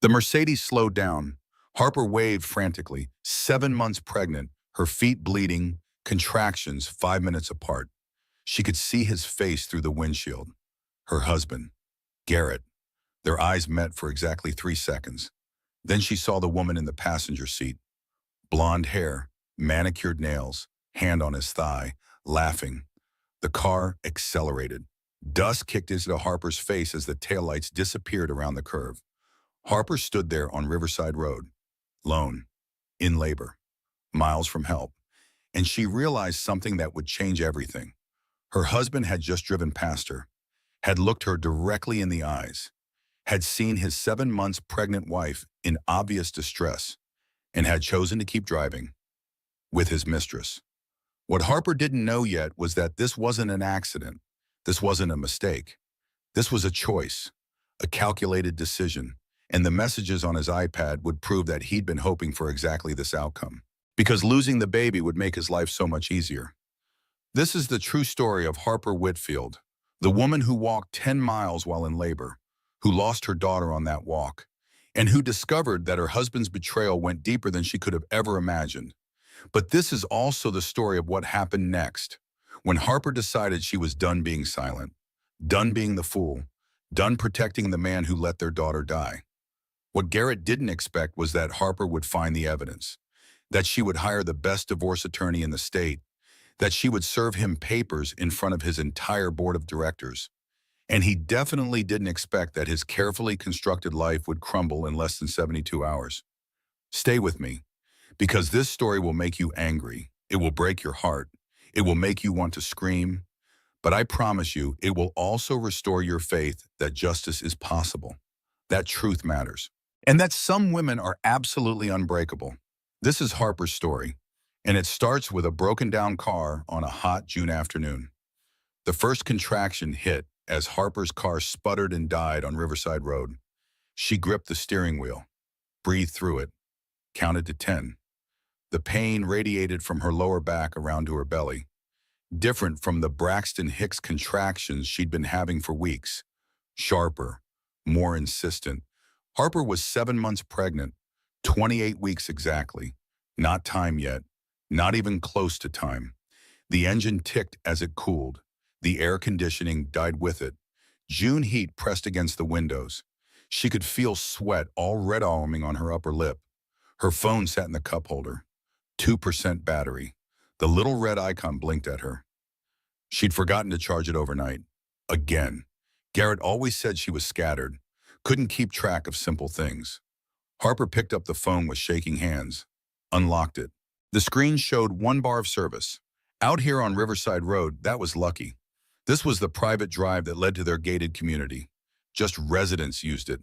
The Mercedes slowed down. Harper waved frantically, 7 months pregnant, her feet bleeding, contractions 5 minutes apart. She could see his face through the windshield. Her husband, Garrett. Their eyes met for exactly 3 seconds. Then she saw the woman in the passenger seat. Blonde hair, manicured nails, hand on his thigh, laughing. The car accelerated. Dust kicked into Harper's face as the taillights disappeared around the curve. Harper stood there on Riverside Road, lone, in labor, miles from help, and she realized something that would change everything. Her husband had just driven past her, had looked her directly in the eyes, had seen his 7 months pregnant wife in obvious distress, and had chosen to keep driving with his mistress. What Harper didn't know yet was that this wasn't an accident. This wasn't a mistake. This was a choice, a calculated decision, and the messages on his iPad would prove that he'd been hoping for exactly this outcome. Because losing the baby would make his life so much easier. This is the true story of Harper Whitfield, the woman who walked 10 miles while in labor, who lost her daughter on that walk, and who discovered that her husband's betrayal went deeper than she could have ever imagined. But this is also the story of what happened next, when Harper decided she was done being silent, done being the fool, done protecting the man who let their daughter die. What Garrett didn't expect was that Harper would find the evidence, that she would hire the best divorce attorney in the state, that she would serve him papers in front of his entire board of directors. And he definitely didn't expect that his carefully constructed life would crumble in less than 72 hours. Stay with me, because this story will make you angry. It will break your heart. It will make you want to scream. But I promise you, it will also restore your faith that justice is possible, that truth matters, and that some women are absolutely unbreakable. This is Harper's story, and it starts with a broken-down car on a hot June afternoon. The first contraction hit as Harper's car sputtered and died on Riverside Road. She gripped the steering wheel, breathed through it, counted to 10. The pain radiated from her lower back around to her belly, different from the Braxton Hicks contractions she'd been having for weeks. Sharper, more insistent. Harper was 7 months pregnant, 28 weeks exactly. Not time yet, not even close to time. The engine ticked as it cooled. The air conditioning died with it. June heat pressed against the windows. She could feel sweat all red-arming on her upper lip. Her phone sat in the cup holder. 2% battery. The little red icon blinked at her. She'd forgotten to charge it overnight. Again. Garrett always said she was scattered, couldn't keep track of simple things. Harper picked up the phone with shaking hands, unlocked it. The screen showed 1 bar of service. Out here on Riverside Road, that was lucky. This was the private drive that led to their gated community. Just residents used it.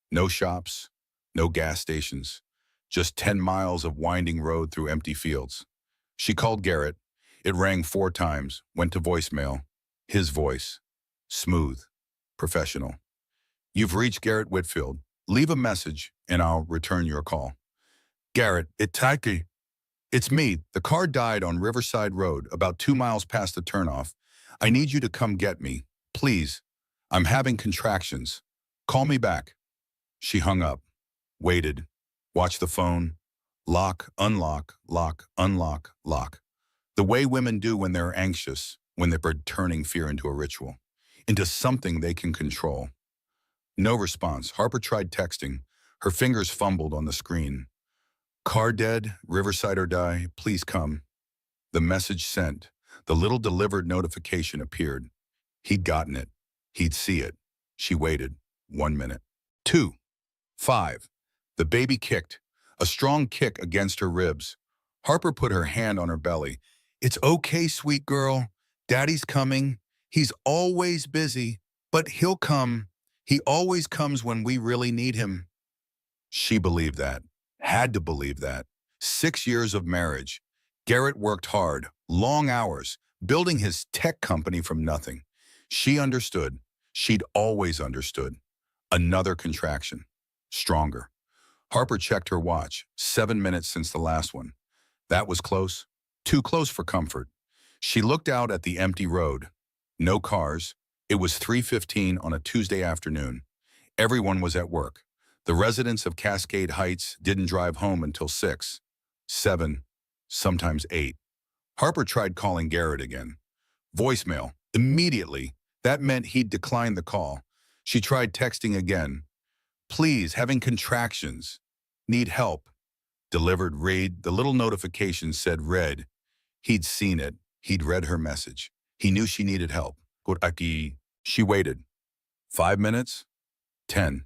No shops, no gas stations. Just 10 miles of winding road through empty fields. She called Garrett. It rang 4 times, went to voicemail. His voice. Smooth. Professional. You've reached Garrett Whitfield. Leave a message, and I'll return your call. Garrett, it's me. The car died on Riverside Road, about 2 miles past the turnoff. I need you to come get me. Please. I'm having contractions. Call me back. She hung up. Waited. Watched the phone. Lock, unlock, lock, unlock, lock. The way women do when they're anxious, when they're turning fear into a ritual, into something they can control. No response. Harper tried texting. Her fingers fumbled on the screen. Car dead, Riverside or die, please come. The message sent. The little delivered notification appeared. He'd gotten it. He'd see it. She waited. 1 minute. 2. 5. The baby kicked. A strong kick against her ribs. Harper put her hand on her belly. It's okay, sweet girl. Daddy's coming. He's always busy, but he'll come. He always comes when we really need him. She believed that. Had to believe that. 6 years of marriage. Garrett worked hard, long hours, building his tech company from nothing. She understood. She'd always understood. Another contraction. Stronger. Harper checked her watch. 7 minutes since the last one. That was close. Too close for comfort. She looked out at the empty road. No cars. It was 3:15 on a Tuesday afternoon. Everyone was at work. The residents of Cascade Heights didn't drive home until 6, 7, sometimes 8. Harper tried calling Garrett again. Voicemail. Immediately. That meant he'd declined the call. She tried texting again. Please, having contractions. Need help. Delivered read. The little notification said read. He'd seen it. He'd read her message. He knew she needed help. Aki. She waited. 5 minutes? 10.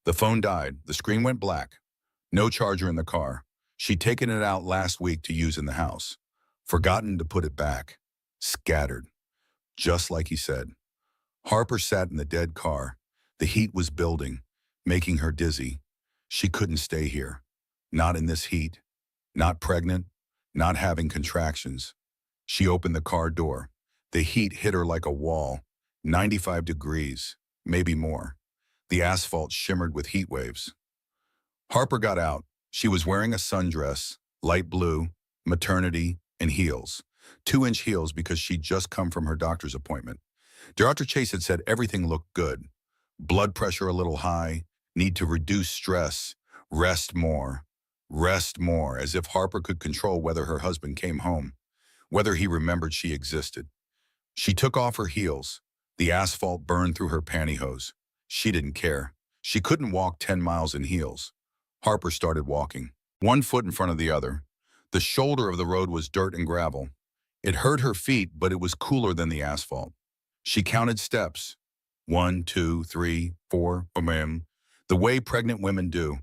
The phone died. The screen went black. No charger in the car. She'd taken it out last week to use in the house. Forgotten to put it back. Scattered. Just like he said. Harper sat in the dead car. The heat was building, making her dizzy. She couldn't stay here. Not in this heat. Not pregnant. Not having contractions. She opened the car door. The heat hit her like a wall. 95 degrees, maybe more. The asphalt shimmered with heat waves. Harper got out. She was wearing a sundress, light blue, maternity, and heels. 2-inch heels because she'd just come from her doctor's appointment. Dr. Chase had said everything looked good. Blood pressure a little high, need to reduce stress, rest more, as if Harper could control whether her husband came home, whether he remembered she existed. She took off her heels. The asphalt burned through her pantyhose. She didn't care. She couldn't walk 10 miles in heels. Harper started walking, one foot in front of the other. The shoulder of the road was dirt and gravel. It hurt her feet, but it was cooler than the asphalt. She counted steps. 1, 2, 3, 4, bam. The way pregnant women do,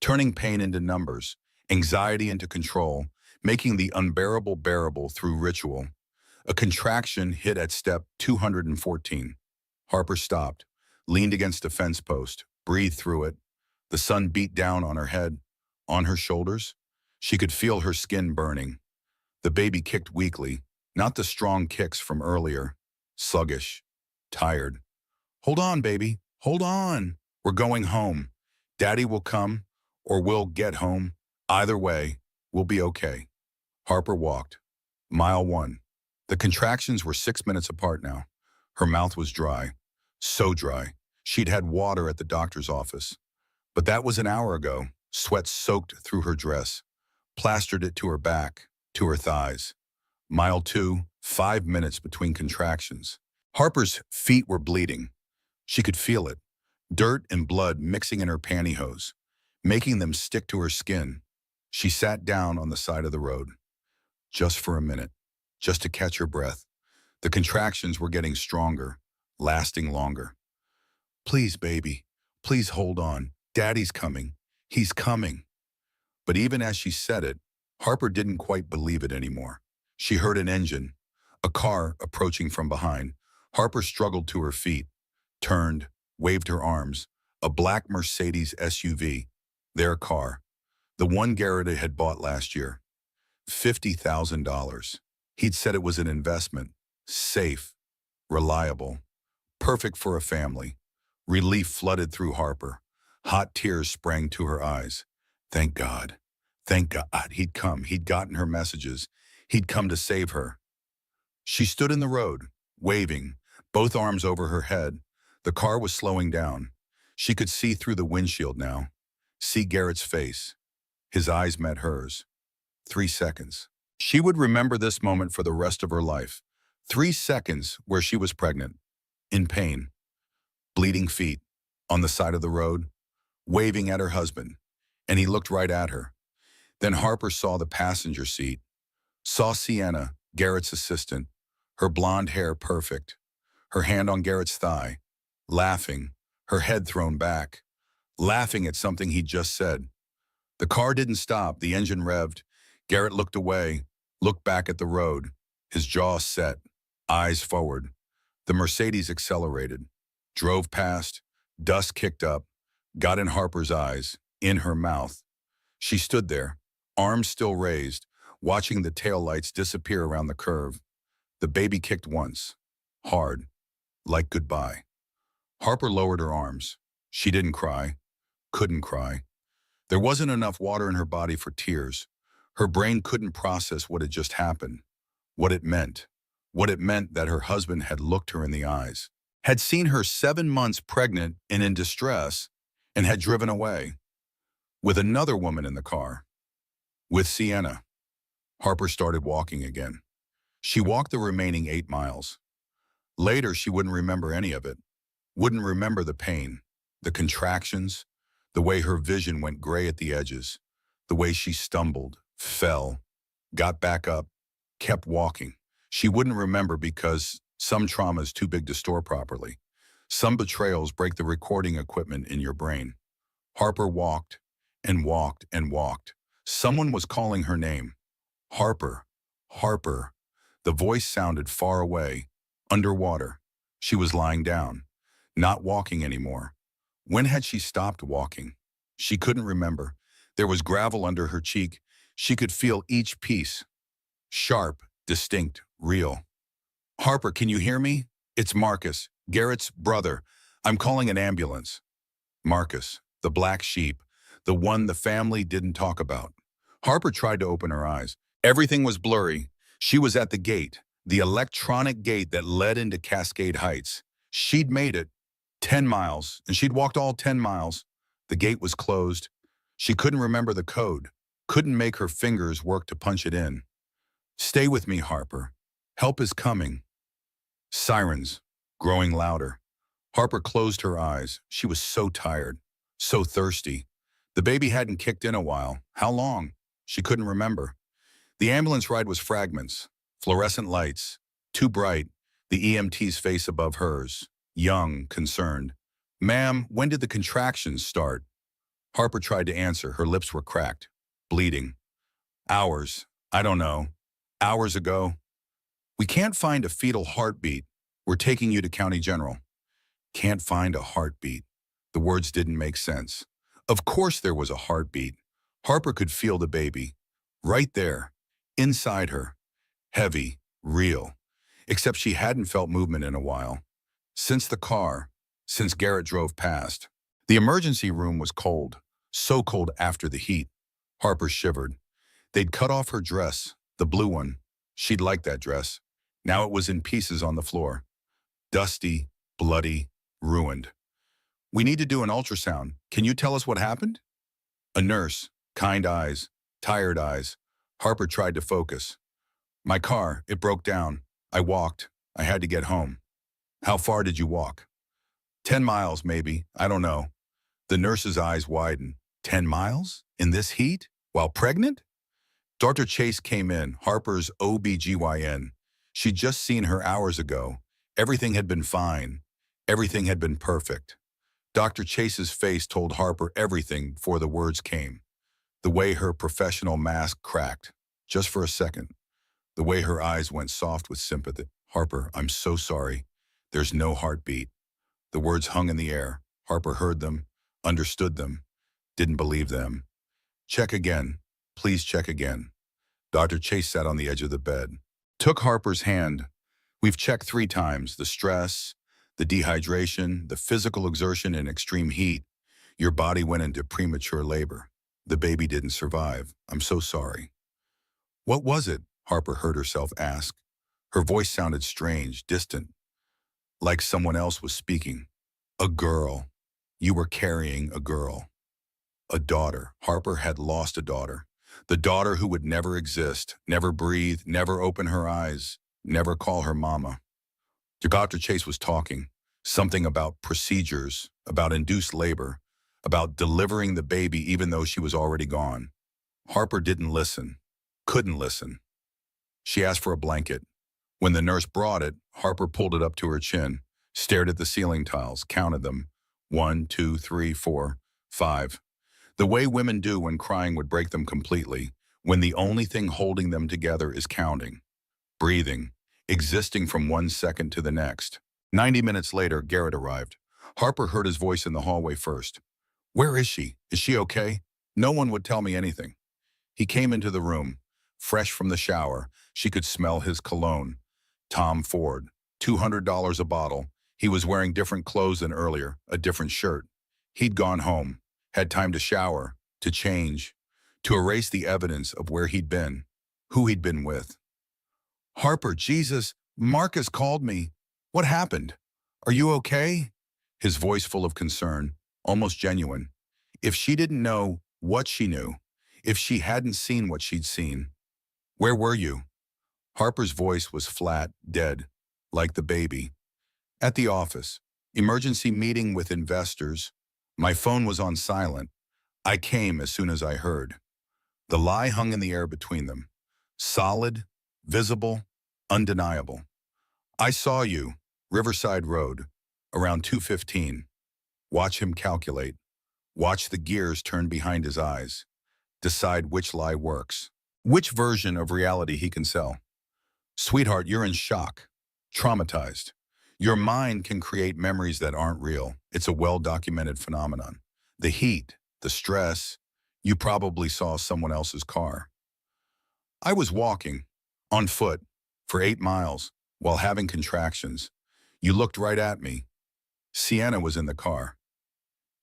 turning pain into numbers, anxiety into control, making the unbearable bearable through ritual. A contraction hit at step 214. Harper stopped, leaned against a fence post, breathed through it. The sun beat down on her head, on her shoulders. She could feel her skin burning. The baby kicked weakly, not the strong kicks from earlier. Sluggish, tired. Hold on, baby. Hold on. We're going home. Daddy will come, or we'll get home. Either way, we'll be okay. Harper walked. Mile 1. The contractions were 6 minutes apart now. Her mouth was dry. So dry. She'd had water at the doctor's office. But that was an hour ago. Sweat soaked through her dress, plastered it to her back, to her thighs. Mile 2, 5 minutes between contractions. Harper's feet were bleeding. She could feel it. Dirt and blood mixing in her pantyhose, making them stick to her skin. She sat down on the side of the road. Just for a minute, just to catch her breath. The contractions were getting stronger, lasting longer. Please, baby, please hold on. Daddy's coming. He's coming. But even as she said it, Harper didn't quite believe it anymore. She heard an engine, a car approaching from behind. Harper struggled to her feet, turned, waved her arms. A black Mercedes SUV, their car, the one Garrett had bought last year. $50,000. He'd said it was an investment, safe, reliable, perfect for a family. Relief flooded through Harper. Hot tears sprang to her eyes. Thank God. Thank God he'd come. He'd gotten her messages. He'd come to save her. She stood in the road, waving, both arms over her head. The car was slowing down. She could see through the windshield now. See Garrett's face. His eyes met hers. 3 seconds. She would remember this moment for the rest of her life. 3 seconds where she was pregnant, in pain, bleeding feet, on the side of the road, waving at her husband, and he looked right at her. Then Harper saw the passenger seat, saw Sienna, Garrett's assistant, her blonde hair perfect, her hand on Garrett's thigh, laughing, her head thrown back, laughing at something he'd just said. The car didn't stop, the engine revved. Garrett looked away, looked back at the road, his jaw set, eyes forward. The Mercedes accelerated, drove past, dust kicked up, got in Harper's eyes, in her mouth. She stood there, arms still raised, watching the taillights disappear around the curve. The baby kicked once, hard, like goodbye. Harper lowered her arms. She didn't cry, couldn't cry. There wasn't enough water in her body for tears. Her brain couldn't process what had just happened, what it meant that her husband had looked her in the eyes, had seen her 7 months pregnant and in distress, and had driven away, with another woman in the car, with Sienna. Harper started walking again. She walked the remaining 8 miles. Later, she wouldn't remember any of it. Wouldn't remember the pain, the contractions, the way her vision went gray at the edges, the way she stumbled, fell, got back up, kept walking. She wouldn't remember because some trauma is too big to store properly. Some betrayals break the recording equipment in your brain. Harper walked and walked and walked. Someone was calling her name. Harper, Harper. The voice sounded far away, underwater. She was lying down, not walking anymore. When had she stopped walking? She couldn't remember. There was gravel under her cheek. She could feel each piece. Sharp, distinct, real. Harper, can you hear me? It's Marcus, Garrett's brother. I'm calling an ambulance. Marcus, the black sheep, the one the family didn't talk about. Harper tried to open her eyes. Everything was blurry. She was at the gate, the electronic gate that led into Cascade Heights. She'd made it 10 miles, and she'd walked all 10 miles. The gate was closed. She couldn't remember the code, couldn't make her fingers work to punch it in. Stay with me, Harper. Help is coming. Sirens, growing louder. Harper closed her eyes. She was so tired, so thirsty. The baby hadn't kicked in a while. How long? She couldn't remember. The ambulance ride was fragments, fluorescent lights, too bright, the EMT's face above hers, young, concerned. Ma'am, when did the contractions start? Harper tried to answer. Her lips were cracked, bleeding. Hours. I don't know. Hours ago. We can't find a fetal heartbeat. We're taking you to County General. Can't find a heartbeat. The words didn't make sense. Of course there was a heartbeat. Harper could feel the baby. Right there. Inside her. Heavy. Real. Except she hadn't felt movement in a while. Since Garrett drove past. The emergency room was cold. So cold after the heat. Harper shivered. They'd cut off her dress, the blue one. She'd liked that dress. Now it was in pieces on the floor. Dusty, bloody, ruined. We need to do an ultrasound. Can you tell us what happened? A nurse, kind eyes, tired eyes. Harper tried to focus. My car, it broke down. I walked. I had to get home. How far did you walk? 10 miles, maybe. I don't know. The nurse's eyes widened. 10 miles? In this heat? While pregnant? Dr. Chase came in, Harper's OBGYN. She'd just seen her hours ago. Everything had been fine. Everything had been perfect. Dr. Chase's face told Harper everything before the words came. The way her professional mask cracked, just for a second. The way her eyes went soft with sympathy. Harper, I'm so sorry. There's no heartbeat. The words hung in the air. Harper heard them, understood them, didn't believe them. Check again. Please check again. Dr. Chase sat on the edge of the bed. Took Harper's hand. We've checked 3 times. The stress, the dehydration, the physical exertion in extreme heat. Your body went into premature labor. The baby didn't survive. I'm so sorry. What was it? Harper heard herself ask. Her voice sounded strange, distant, like someone else was speaking. A girl. You were carrying a girl. A daughter. Harper had lost a daughter. The daughter who would never exist, never breathe, never open her eyes, never call her mama. Dr. Chase was talking. Something about procedures, about induced labor, about delivering the baby even though she was already gone. Harper didn't listen. Couldn't listen. She asked for a blanket. When the nurse brought it, Harper pulled it up to her chin, stared at the ceiling tiles, counted them. 1, 2, 3, 4, 5. The way women do when crying would break them completely, when the only thing holding them together is counting, breathing, existing from one second to the next. 90 minutes later, Garrett arrived. Harper heard his voice in the hallway first. Where is she? Is she okay? No one would tell me anything. He came into the room, fresh from the shower. She could smell his cologne. Tom Ford, $200 a bottle. He was wearing different clothes than earlier, a different shirt. He'd gone home, had time to shower, to change, to erase the evidence of where he'd been, who he'd been with. Harper, Jesus, Marcus called me. What happened? Are you okay? His voice full of concern. almost genuine. If she didn't know what she knew, if she hadn't seen what she'd seen. Where were you? Harper's voice was flat, dead, like the baby. At the office. Emergency meeting with investors. My phone was on silent. I came as soon as I heard. The lie hung in the air between them. Solid, visible, undeniable. I saw you, Riverside Road, around 2:15. Watch him calculate. Watch the gears turn behind his eyes. Decide which lie works. Which version of reality he can sell. Sweetheart, you're in shock. Traumatized. Your mind can create memories that aren't real. It's a well-documented phenomenon. The heat, the stress, you probably saw someone else's car. I was walking, on foot, for 8 miles, while having contractions. You looked right at me. Sienna was in the car.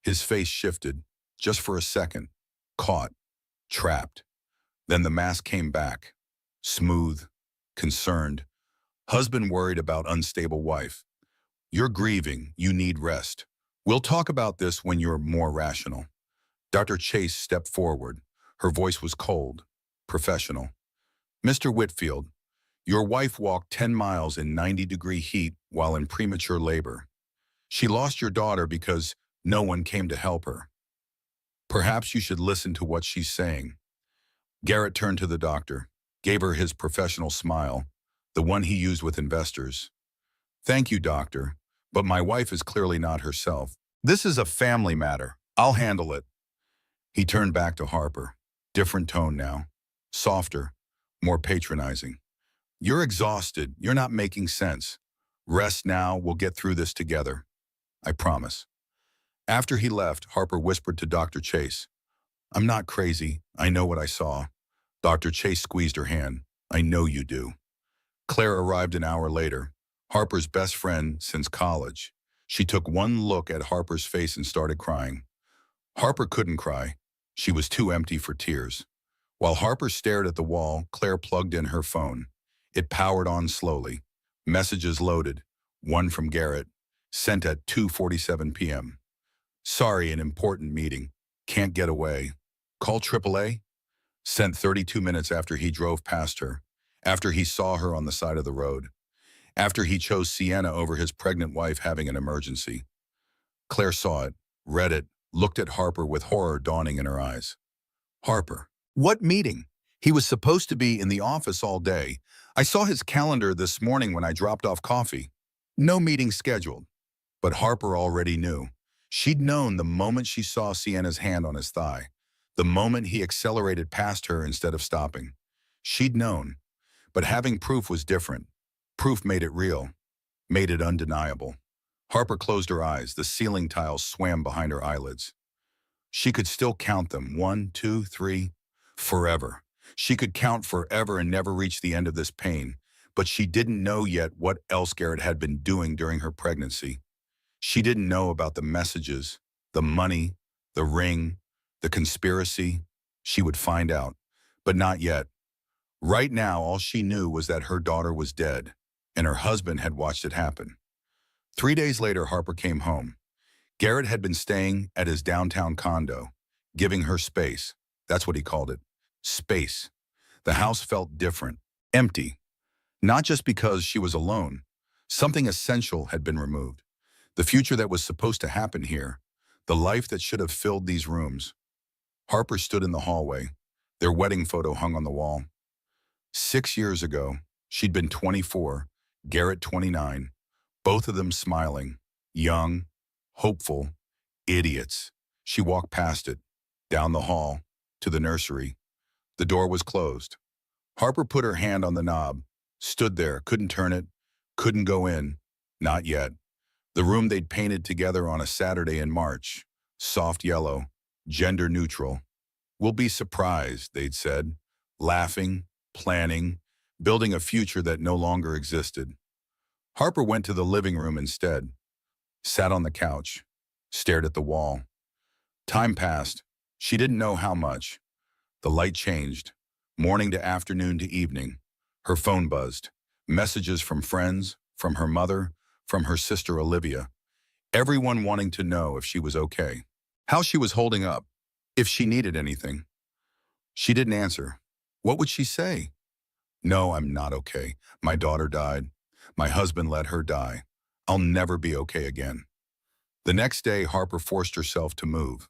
His face shifted, just for a second. Caught, trapped. Then the mask came back. Smooth, concerned. Husband worried about unstable wife. You're grieving, you need rest. We'll talk about this when you're more rational. Dr. Chase stepped forward. Her voice was cold, professional. Mr. Whitfield, your wife walked 10 miles in 90-degree heat while in premature labor. She lost your daughter because no one came to help her. Perhaps you should listen to what she's saying. Garrett turned to the doctor, gave her his professional smile, the one he used with investors. Thank you, doctor, but my wife is clearly not herself. This is a family matter. I'll handle it. He turned back to Harper. Different tone now. Softer, more patronizing. You're exhausted. You're not making sense. Rest now. We'll get through this together. I promise. After he left, Harper whispered to Dr. Chase. I'm not crazy. I know what I saw. Dr. Chase squeezed her hand. I know you do. Claire arrived an hour later, Harper's best friend since college. She took one look at Harper's face and started crying. Harper couldn't cry. She was too empty for tears. While Harper stared at the wall, Claire plugged in her phone. It powered on slowly. Messages loaded. One from Garrett, sent at 2:47 p.m. Sorry, an important meeting. Can't get away. Call AAA? Sent 32 minutes after he drove past her, after he saw her on the side of the road, after he chose Sienna over his pregnant wife having an emergency. Claire saw it, read it, looked at Harper with horror dawning in her eyes. Harper. What meeting? He was supposed to be in the office all day. I saw his calendar this morning when I dropped off coffee. No meeting scheduled. But Harper already knew. She'd known the moment she saw Sienna's hand on his thigh, the moment he accelerated past her instead of stopping. She'd known. But having proof was different. Proof made it real, made it undeniable. Harper closed her eyes. The ceiling tiles swam behind her eyelids. She could still count them. 1, 2, 3, forever. She could count forever and never reach the end of this pain. But she didn't know yet what else Garrett had been doing during her pregnancy. She didn't know about the messages, the money, the ring, the conspiracy. She would find out, but not yet. Right now, all she knew was that her daughter was dead, and her husband had watched it happen. 3 days later, Harper came home. Garrett had been staying at his downtown condo, giving her space. That's what he called it. Space. The house felt different, empty. Not just because she was alone. Something essential had been removed. The future that was supposed to happen here. The life that should have filled these rooms. Harper stood in the hallway. Their wedding photo hung on the wall. 6 years ago, she'd been 24, Garrett 29, both of them smiling, young, hopeful, idiots. She walked past it, down the hall, to the nursery. The door was closed. Harper put her hand on the knob, stood there, couldn't turn it, couldn't go in, not yet. The room they'd painted together on a Saturday in March, soft yellow, gender neutral. We'll be surprised, they'd said, laughing, planning, building a future that no longer existed. Harper went to the living room instead, sat on the couch, stared at the wall. Time passed. She didn't know how much. The light changed. Morning to afternoon to evening. Her phone buzzed. Messages from friends, from her mother, from her sister Olivia. Everyone wanting to know if she was okay. how she was holding up, if she needed anything. She didn't answer. What would she say? No, I'm not okay. My daughter died. My husband let her die. I'll never be okay again. The next day, Harper forced herself to move,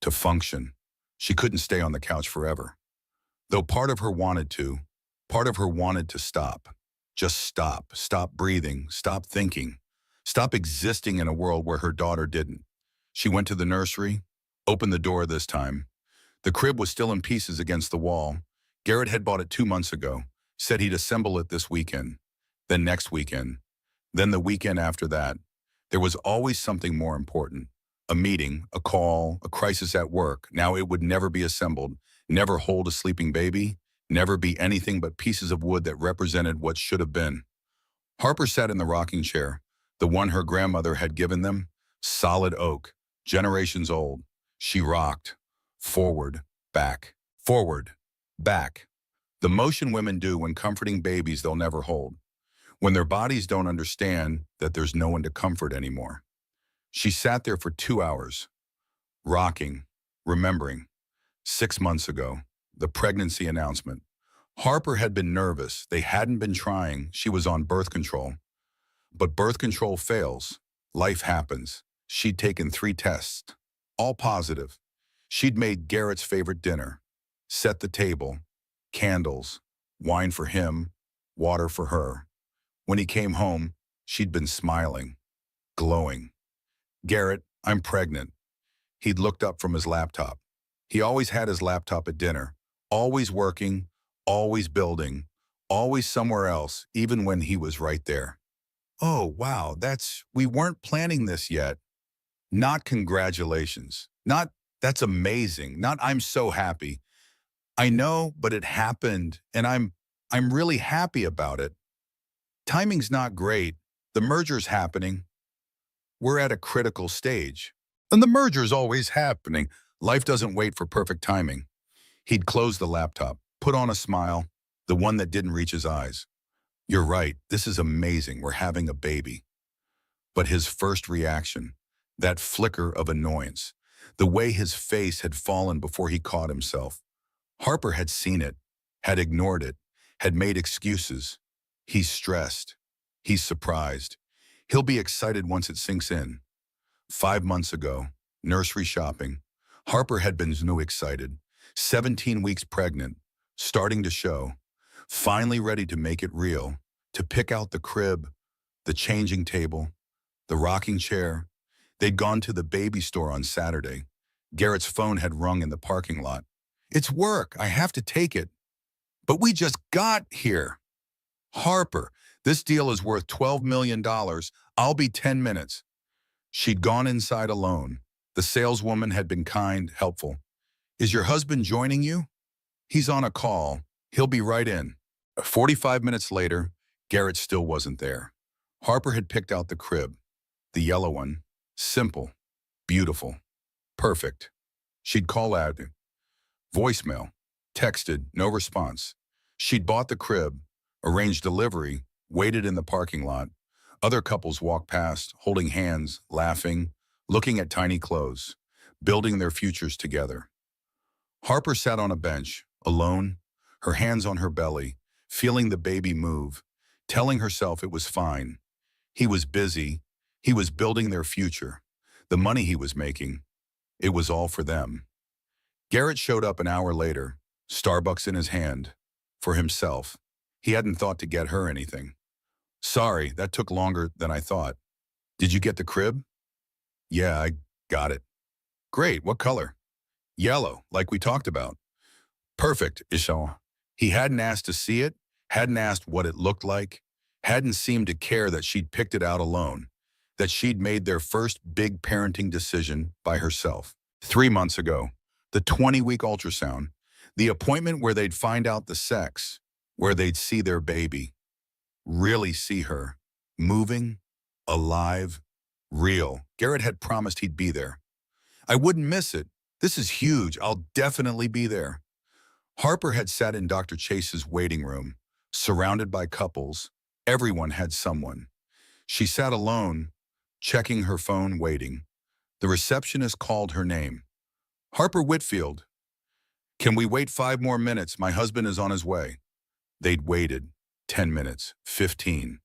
to function. She couldn't stay on the couch forever. Though part of her wanted to stop. Just stop breathing, stop thinking, stop existing in a world where her daughter didn't. She went to the nursery, opened the door this time. The crib was still in pieces against the wall. Garrett had bought it 2 months ago, said he'd assemble it this weekend, then next weekend, then the weekend after that. There was always something more important. A meeting, a call, a crisis at work. Now it would never be assembled, never hold a sleeping baby, never be anything but pieces of wood that represented what should have been. Harper sat in the rocking chair, the one her grandmother had given them, solid oak, generations old. She rocked, forward, back, forward, back. The motion women do when comforting babies they'll never hold, when their bodies don't understand that there's no one to comfort anymore. She sat there for 2 hours, rocking, remembering. 6 months ago, the pregnancy announcement. Harper had been nervous. They hadn't been trying. She was on birth control. But birth control fails. Life happens. She'd taken 3 tests, all positive. She'd made Garrett's favorite dinner, set the table, candles, wine for him, water for her. When he came home, she'd been smiling, glowing. Garrett, I'm pregnant. He'd looked up from his laptop. He always had his laptop at dinner, always working, always building, always somewhere else, even when he was right there. Oh, wow, we weren't planning this yet. Not congratulations. Not, that's amazing. Not, I'm so happy. I know, but it happened, and I'm really happy about it. Timing's not great. The merger's happening. We're at a critical stage. And the merger's always happening. Life doesn't wait for perfect timing. He'd close the laptop, put on a smile, the one that didn't reach his eyes. You're right, this is amazing, we're having a baby. But his first reaction, that flicker of annoyance, the way his face had fallen before he caught himself. Harper had seen it, had ignored it, had made excuses. He's stressed. He's surprised. He'll be excited once it sinks in. 5 months ago, nursery shopping. Harper had been so excited. 17 weeks pregnant, starting to show, finally ready to make it real, to pick out the crib, the changing table, the rocking chair. They'd gone to the baby store on Saturday. Garrett's phone had rung in the parking lot. It's work, I have to take it. But we just got here. Harper, this deal is worth $12 million. I'll be 10 minutes. She'd gone inside alone. The saleswoman had been kind, helpful. Is your husband joining you? He's on a call. He'll be right in. 45 minutes later, Garrett still wasn't there. Harper had picked out the crib, the yellow one, simple, beautiful, perfect. She'd call out, voicemail, texted, no response. She'd bought the crib, arranged delivery, waited in the parking lot. Other couples walked past, holding hands, laughing, looking at tiny clothes, building their futures together. Harper sat on a bench, alone, her hands on her belly, feeling the baby move, telling herself it was fine. He was busy. He was building their future. The money he was making, it was all for them. Garrett showed up an hour later, Starbucks in his hand, for himself. He hadn't thought to get her anything. Sorry, that took longer than I thought. Did you get the crib? Yeah, I got it. Great, what color? Yellow, like we talked about. Perfect, Ishal. He hadn't asked to see it, hadn't asked what it looked like, hadn't seemed to care that she'd picked it out alone, that she'd made their first big parenting decision by herself. 3 months ago, the 20-week ultrasound, the appointment where they'd find out the sex, where they'd see their baby, really see her, moving, alive, real. Garrett had promised he'd be there. I wouldn't miss it. This is huge. I'll definitely be there. Harper had sat in Dr. Chase's waiting room, surrounded by couples. Everyone had someone. She sat alone, checking her phone, waiting. The receptionist called her name. Harper Whitfield. Can we wait 5 more minutes? My husband is on his way. They'd waited 10 minutes, 15.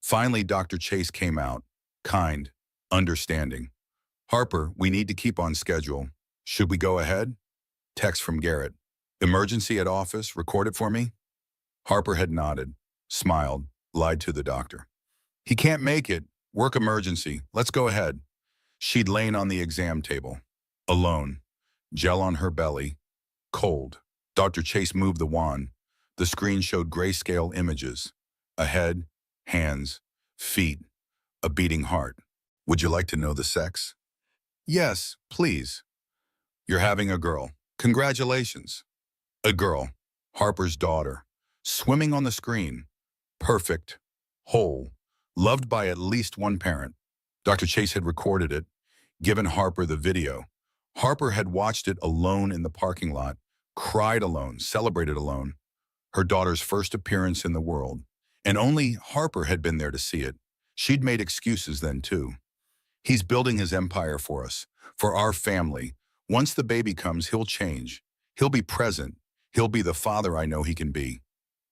Finally, Dr. Chase came out, kind, understanding. Harper, we need to keep on schedule. Should we go ahead? Text from Garrett. Emergency at office, record it for me? Harper had nodded, smiled, lied to the doctor. He can't make it. Work emergency. Let's go ahead. She'd lain on the exam table, alone, gel on her belly, cold. Dr. Chase moved the wand. The screen showed grayscale images. A head, hands, feet, a beating heart. Would you like to know the sex? Yes, please. You're having a girl. Congratulations. A girl, Harper's daughter, swimming on the screen. Perfect, whole, loved by at least one parent. Dr. Chase had recorded it, given Harper the video. Harper had watched it alone in the parking lot, cried alone, celebrated alone. Her daughter's first appearance in the world. And only Harper had been there to see it. She'd made excuses then, too. He's building his empire for us, for our family. Once the baby comes, he'll change. He'll be present. He'll be the father I know he can be.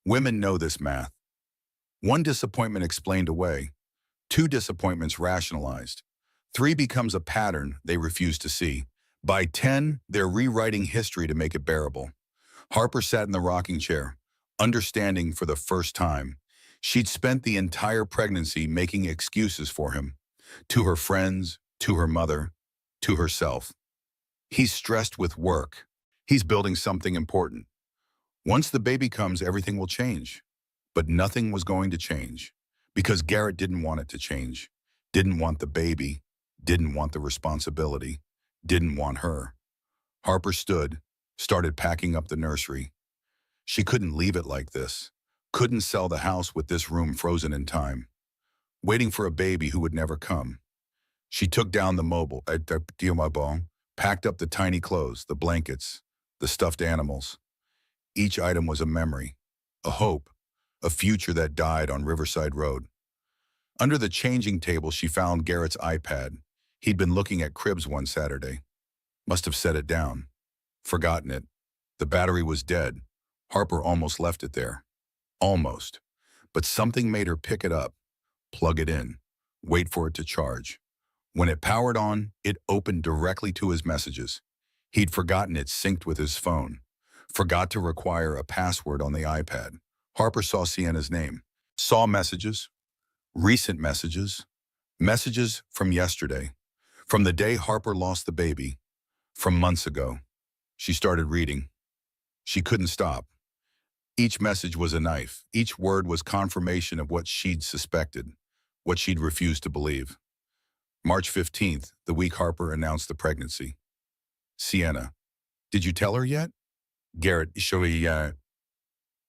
Women know this math. One disappointment explained away. 2 disappointments rationalized. 3 becomes a pattern they refuse to see. By 10, they're rewriting history to make it bearable. Harper sat in the rocking chair, understanding for the first time. She'd spent the entire pregnancy making excuses for him. To her friends, to her mother, to herself. He's stressed with work. He's building something important. Once the baby comes, everything will change. But nothing was going to change. Because Garrett didn't want it to change. Didn't want the baby. Didn't want the responsibility. Didn't want her. Harper stood, started packing up the nursery. She couldn't leave it like this. Couldn't sell the house with this room frozen in time. Waiting for a baby who would never come. She took down the mobile, packed up the tiny clothes, the blankets, the stuffed animals. Each item was a memory, a hope, a future that died on Riverside Road. Under the changing table, she found Garrett's iPad. He'd been looking at cribs one Saturday. Must have set it down. Forgotten it. The battery was dead. Harper almost left it there. Almost. But something made her pick it up, plug it in, wait for it to charge. When it powered on, it opened directly to his messages. He'd forgotten it synced with his phone. Forgot to require a password on the iPad. Harper saw Sienna's name. Saw messages. Recent messages. Messages from yesterday. From the day Harper lost the baby. From months ago. She started reading. She couldn't stop. Each message was a knife. Each word was confirmation of what she'd suspected, what she'd refused to believe. March 15th, the week Harper announced the pregnancy. Sienna, did you tell her yet? Garrett,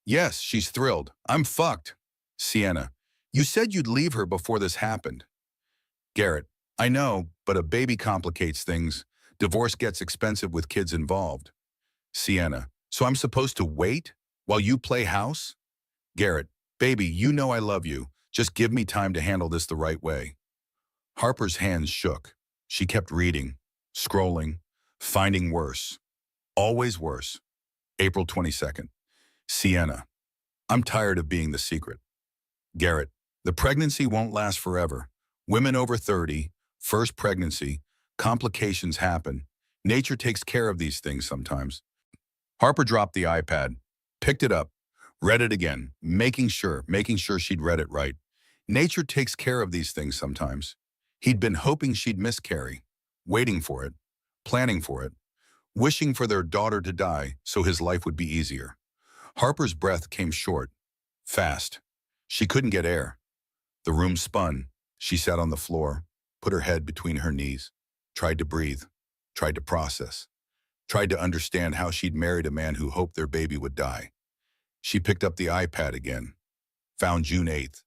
yes, she's thrilled. I'm fucked. Sienna, you said you'd leave her before this happened. Garrett, I know, but a baby complicates things. Divorce gets expensive with kids involved. Sienna, so I'm supposed to wait while you play house? Garrett, baby, you know I love you. Just give me time to handle this the right way. Harper's hands shook. She kept reading, scrolling, finding worse. Always worse. April 22nd. Sienna, I'm tired of being the secret. Garrett, the pregnancy won't last forever. Women over 30, first pregnancy, complications happen. Nature takes care of these things sometimes. Harper dropped the iPad, picked it up, read it again, making sure she'd read it right. Nature takes care of these things sometimes. He'd been hoping she'd miscarry, waiting for it, planning for it, wishing for their daughter to die so his life would be easier. Harper's breath came short, fast. She couldn't get air. The room spun. She sat on the floor, put her head between her knees, tried to breathe, tried to process, tried to understand how she'd married a man who hoped their baby would die. She picked up the iPad again, found June 8th,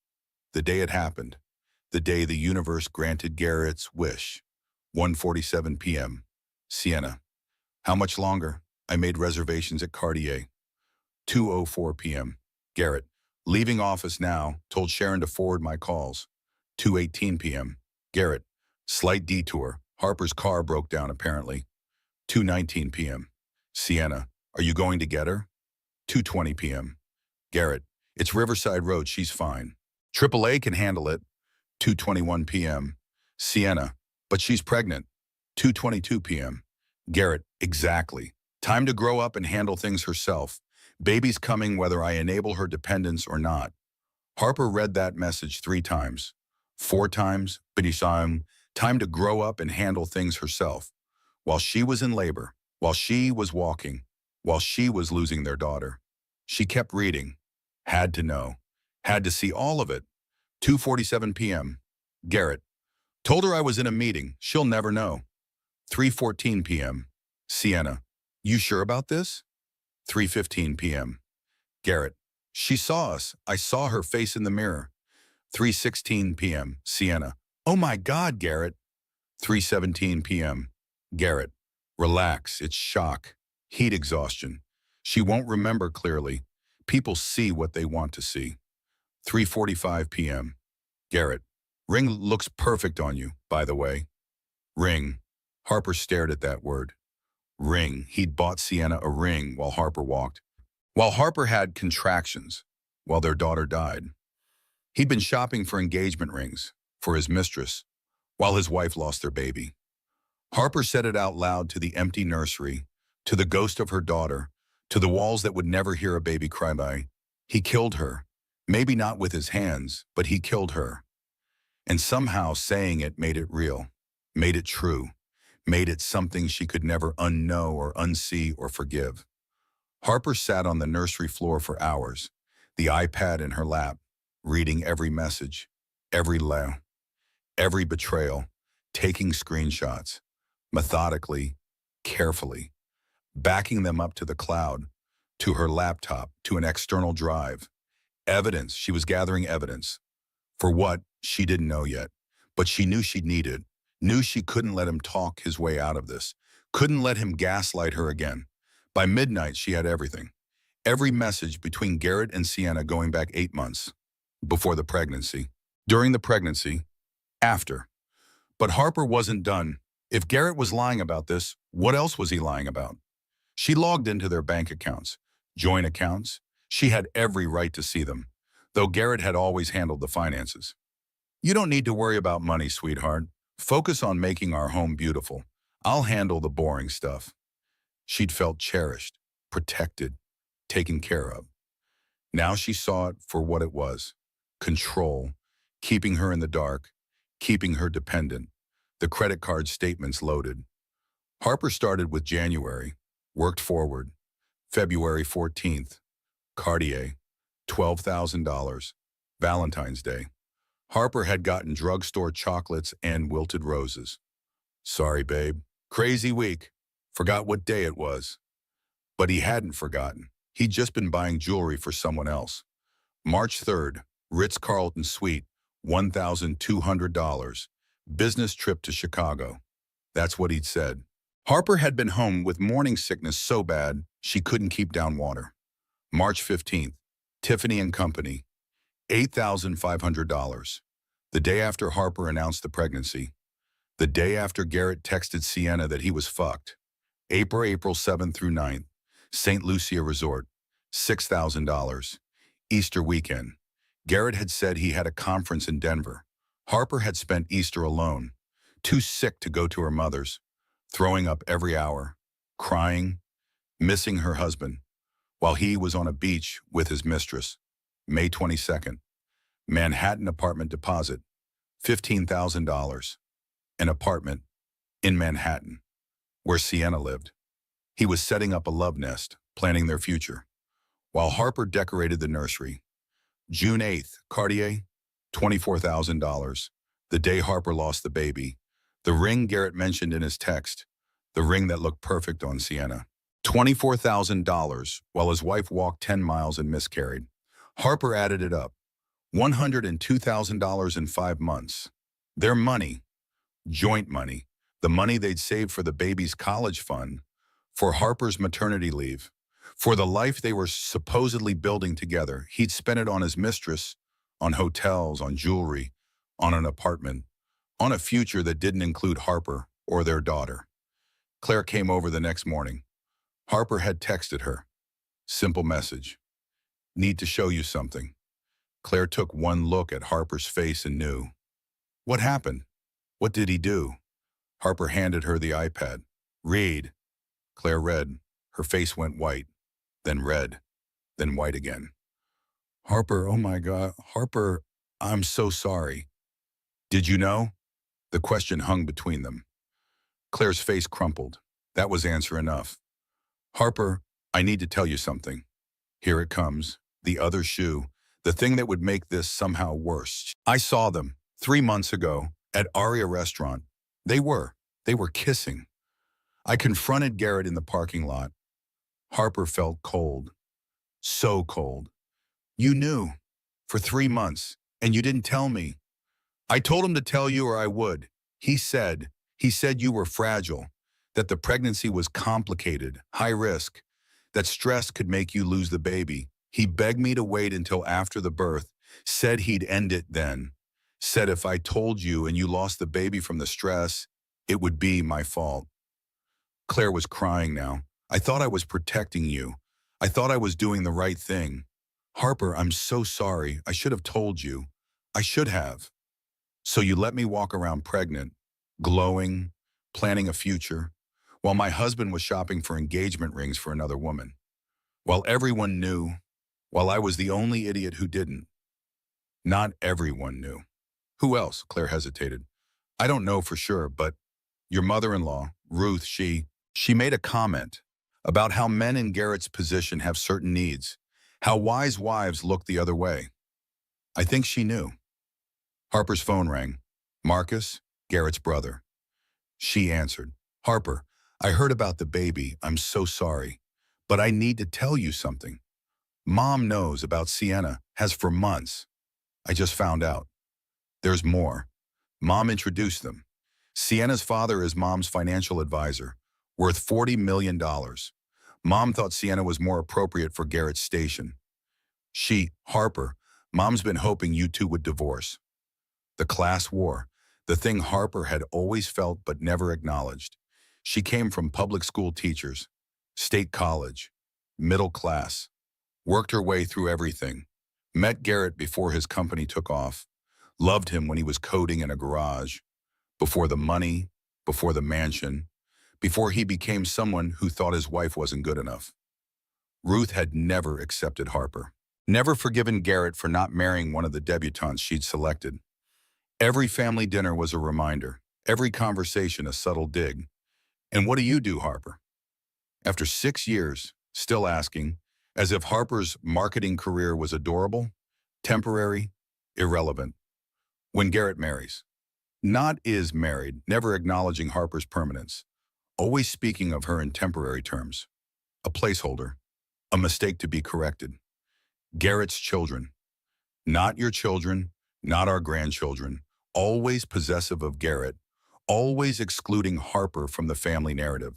the day it happened, the day the universe granted Garrett's wish, 1:47 p.m., Sienna. How much longer? I made reservations at Cartier. 2:04 p.m., Garrett. Leaving office now, told Sharon to forward my calls. 2:18 p.m., Garrett. Slight detour, Harper's car broke down apparently. 2:19 p.m. Sienna, are you going to get her? 2:20 p.m. Garrett, it's Riverside Road, she's fine. AAA can handle it. 2:21 p.m. Sienna, but she's pregnant. 2:22 p.m. Garrett, exactly. Time to grow up and handle things herself. Baby's coming whether I enable her dependence or not. Harper read that message 3 times. 4 times, but he saw him. Time to grow up and handle things herself. While she was in labor, while she was walking, while she was losing their daughter. She kept reading. Had to know. Had to see all of it. 2:47 p.m. Garrett. Told her I was in a meeting. She'll never know. 3:14 p.m. Sienna. You sure about this? 3:15 p.m. Garrett. She saw us. I saw her face in the mirror. 3:16 p.m. Sienna. Oh my God, Garrett. 3:17 p.m. Garrett. Relax. It's shock. Heat exhaustion. She won't remember clearly. People see what they want to see. 3:45 p.m. Garrett. Ring looks perfect on you, by the way. Ring. Harper stared at that word. Ring. He'd bought Sienna a ring while Harper walked. While Harper had contractions, while their daughter died. He'd been shopping for engagement rings for his mistress while his wife lost their baby. Harper said it out loud to the empty nursery, to the ghost of her daughter, to the walls that would never hear a baby cry by. He killed her. Maybe not with his hands, but he killed her. And somehow saying it made it real, made it true, made it something she could never unknow or unsee or forgive. Harper sat on the nursery floor for hours, the iPad in her lap, reading every message, every laugh, every betrayal, taking screenshots, methodically, carefully, backing them up to the cloud, to her laptop, to an external drive. Evidence, she was gathering evidence. For what, she didn't know yet, but she knew she'd need it, knew she couldn't let him talk his way out of this, couldn't let him gaslight her again. By midnight, she had everything. Every message between Garrett and Sienna going back 8 months. Before the pregnancy, during the pregnancy, after. But Harper wasn't done. If Garrett was lying about this, what else was he lying about? She logged into their bank accounts, joint accounts. She had every right to see them, though Garrett had always handled the finances. You don't need to worry about money, sweetheart. Focus on making our home beautiful. I'll handle the boring stuff. She'd felt cherished, protected, taken care of. Now she saw it for what it was. Control, keeping her in the dark, keeping her dependent. The credit card statements loaded. Harper started with January, worked forward. February 14th, Cartier, $12,000, Valentine's Day. Harper had gotten drugstore chocolates and wilted roses. Sorry, babe. Crazy week. Forgot what day it was. But he hadn't forgotten. He'd just been buying jewelry for someone else. March 3rd, Ritz-Carlton Suite, $1,200. Business trip to Chicago. That's what he'd said. Harper had been home with morning sickness so bad she couldn't keep down water. March 15th, Tiffany & Company, $8,500. The day after Harper announced the pregnancy. The day after Garrett texted Sienna that he was fucked. April 7th through 9th, St. Lucia Resort, $6,000. Easter weekend. Garrett had said he had a conference in Denver. Harper had spent Easter alone, too sick to go to her mother's, throwing up every hour, crying, missing her husband, while he was on a beach with his mistress. May 22nd, Manhattan apartment deposit, $15,000. An apartment in Manhattan, where Sienna lived. He was setting up a love nest, planning their future, while Harper decorated the nursery. June 8th, Cartier, $24,000. The day Harper lost the baby. The ring Garrett mentioned in his text, the ring that looked perfect on Sienna. $24,000 while his wife walked 10 miles and miscarried. Harper added it up. $102,000 in 5 months. Their money, joint money, the money they'd saved for the baby's college fund, for Harper's maternity leave, for the life they were supposedly building together. He'd spent it on his mistress, on hotels, on jewelry, on an apartment, on a future that didn't include Harper or their daughter. Claire came over the next morning. Harper had texted her. Simple message. Need to show you something. Claire took one look at Harper's face and knew. What happened? What did he do? Harper handed her the iPad. Read. Claire read. Her face went white, then red, then white again. Harper, oh my God. Harper, I'm so sorry. Did you know? The question hung between them. Claire's face crumpled. That was answer enough. Harper, I need to tell you something. Here it comes. The other shoe. The thing that would make this somehow worse. I saw them 3 months ago at Aria restaurant. They were kissing. I confronted Garrett in the parking lot. Harper felt cold. So cold. You knew. For 3 months. And you didn't tell me. I told him to tell you or I would. He said you were fragile, that the pregnancy was complicated, high risk, that stress could make you lose the baby. He begged me to wait until after the birth, said he'd end it then, said if I told you and you lost the baby from the stress, it would be my fault. Claire was crying now. I thought I was protecting you. I thought I was doing the right thing. Harper, I'm so sorry. I should have told you. I should have. So you let me walk around pregnant, glowing, planning a future, while my husband was shopping for engagement rings for another woman. While everyone knew, while I was the only idiot who didn't. Not everyone knew. Who else? Claire hesitated. I don't know for sure, but your mother-in-law, Ruth, she made a comment about how men in Garrett's position have certain needs, how wise wives look the other way. I think she knew. Harper's phone rang. Marcus, Garrett's brother. She answered. Harper, I heard about the baby. I'm so sorry. But I need to tell you something. Mom knows about Sienna, has for months. I just found out. There's more. Mom introduced them. Sienna's father is Mom's financial advisor, worth $40 million. Mom thought Sienna was more appropriate for Garrett's station. Harper, Mom's been hoping you two would divorce. The class war, the thing Harper had always felt but never acknowledged. She came from public school teachers, state college, middle class, worked her way through everything, met Garrett before his company took off, loved him when he was coding in a garage, before the money, before the mansion, before he became someone who thought his wife wasn't good enough. Ruth had never accepted Harper, never forgiven Garrett for not marrying one of the debutantes she'd selected. Every family dinner was a reminder, every conversation a subtle dig. And what do you do, Harper? After 6 years, still asking, as if Harper's marketing career was adorable, temporary, irrelevant. When Garrett marries. Not is married, never acknowledging Harper's permanence, always speaking of her in temporary terms. A placeholder, a mistake to be corrected. Garrett's children. Not your children, not our grandchildren, always possessive of Garrett, always excluding Harper from the family narrative.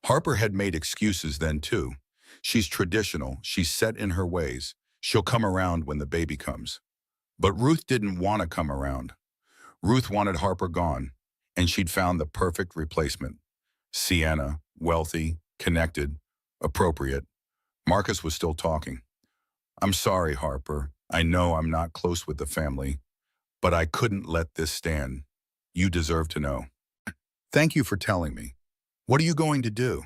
Harper had made excuses then too. She's traditional, she's set in her ways. She'll come around when the baby comes. But Ruth didn't want to come around. Ruth wanted Harper gone, and she'd found the perfect replacement. Sienna, wealthy, connected, appropriate. Marcus was still talking. I'm sorry, Harper. I know I'm not close with the family, but I couldn't let this stand. You deserve to know. Thank you for telling me. What are you going to do?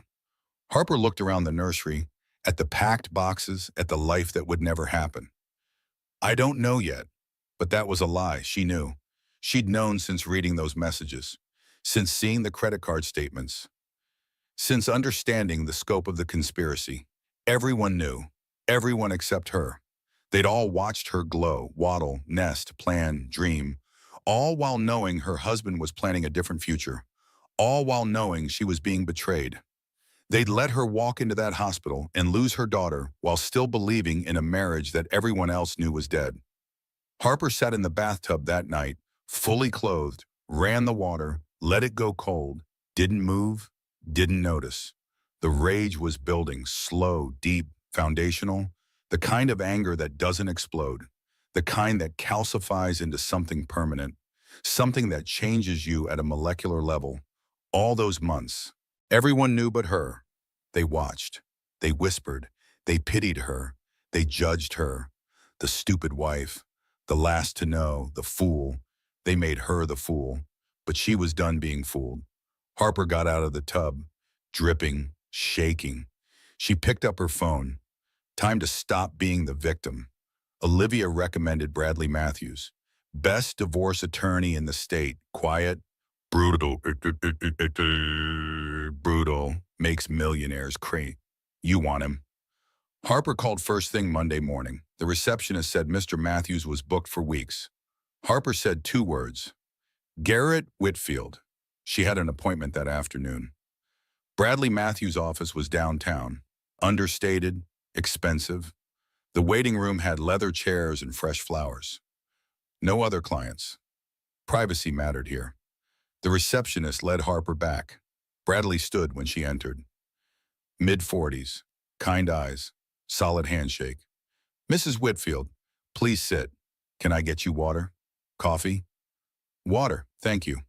Harper looked around the nursery, at the packed boxes, at the life that would never happen. I don't know yet, but that was a lie, she knew. She'd known since reading those messages, since seeing the credit card statements, since understanding the scope of the conspiracy. Everyone knew, everyone except her. They'd all watched her glow, waddle, nest, plan, dream, all while knowing her husband was planning a different future, all while knowing she was being betrayed. They'd let her walk into that hospital and lose her daughter while still believing in a marriage that everyone else knew was dead. Harper sat in the bathtub that night, fully clothed, ran the water, let it go cold, didn't move, didn't notice. The rage was building, slow, deep, foundational, the kind of anger that doesn't explode, the kind that calcifies into something permanent, something that changes you at a molecular level, All those months. Everyone knew but her. They watched. They whispered. They pitied her. They judged her. The stupid wife. The last to know. The fool. They made her the fool. But she was done being fooled. Harper got out of the tub, dripping, shaking. She picked up her phone. Time to stop being the victim. Olivia recommended Bradley Matthews. Best divorce attorney in the state. Quiet, brutal, brutal, makes millionaires crazy. You want him. Harper called first thing Monday morning. The receptionist said Mr. Matthews was booked for weeks. Harper said 2 words. Garrett Whitfield. She had an appointment that afternoon. Bradley Matthews' office was downtown. Understated, expensive. The waiting room had leather chairs and fresh flowers. No other clients. Privacy mattered here. The receptionist led Harper back. Bradley stood when she entered. Mid-40s, kind eyes, solid handshake. Mrs. Whitfield, please sit. Can I get you water? Coffee? Water, thank you.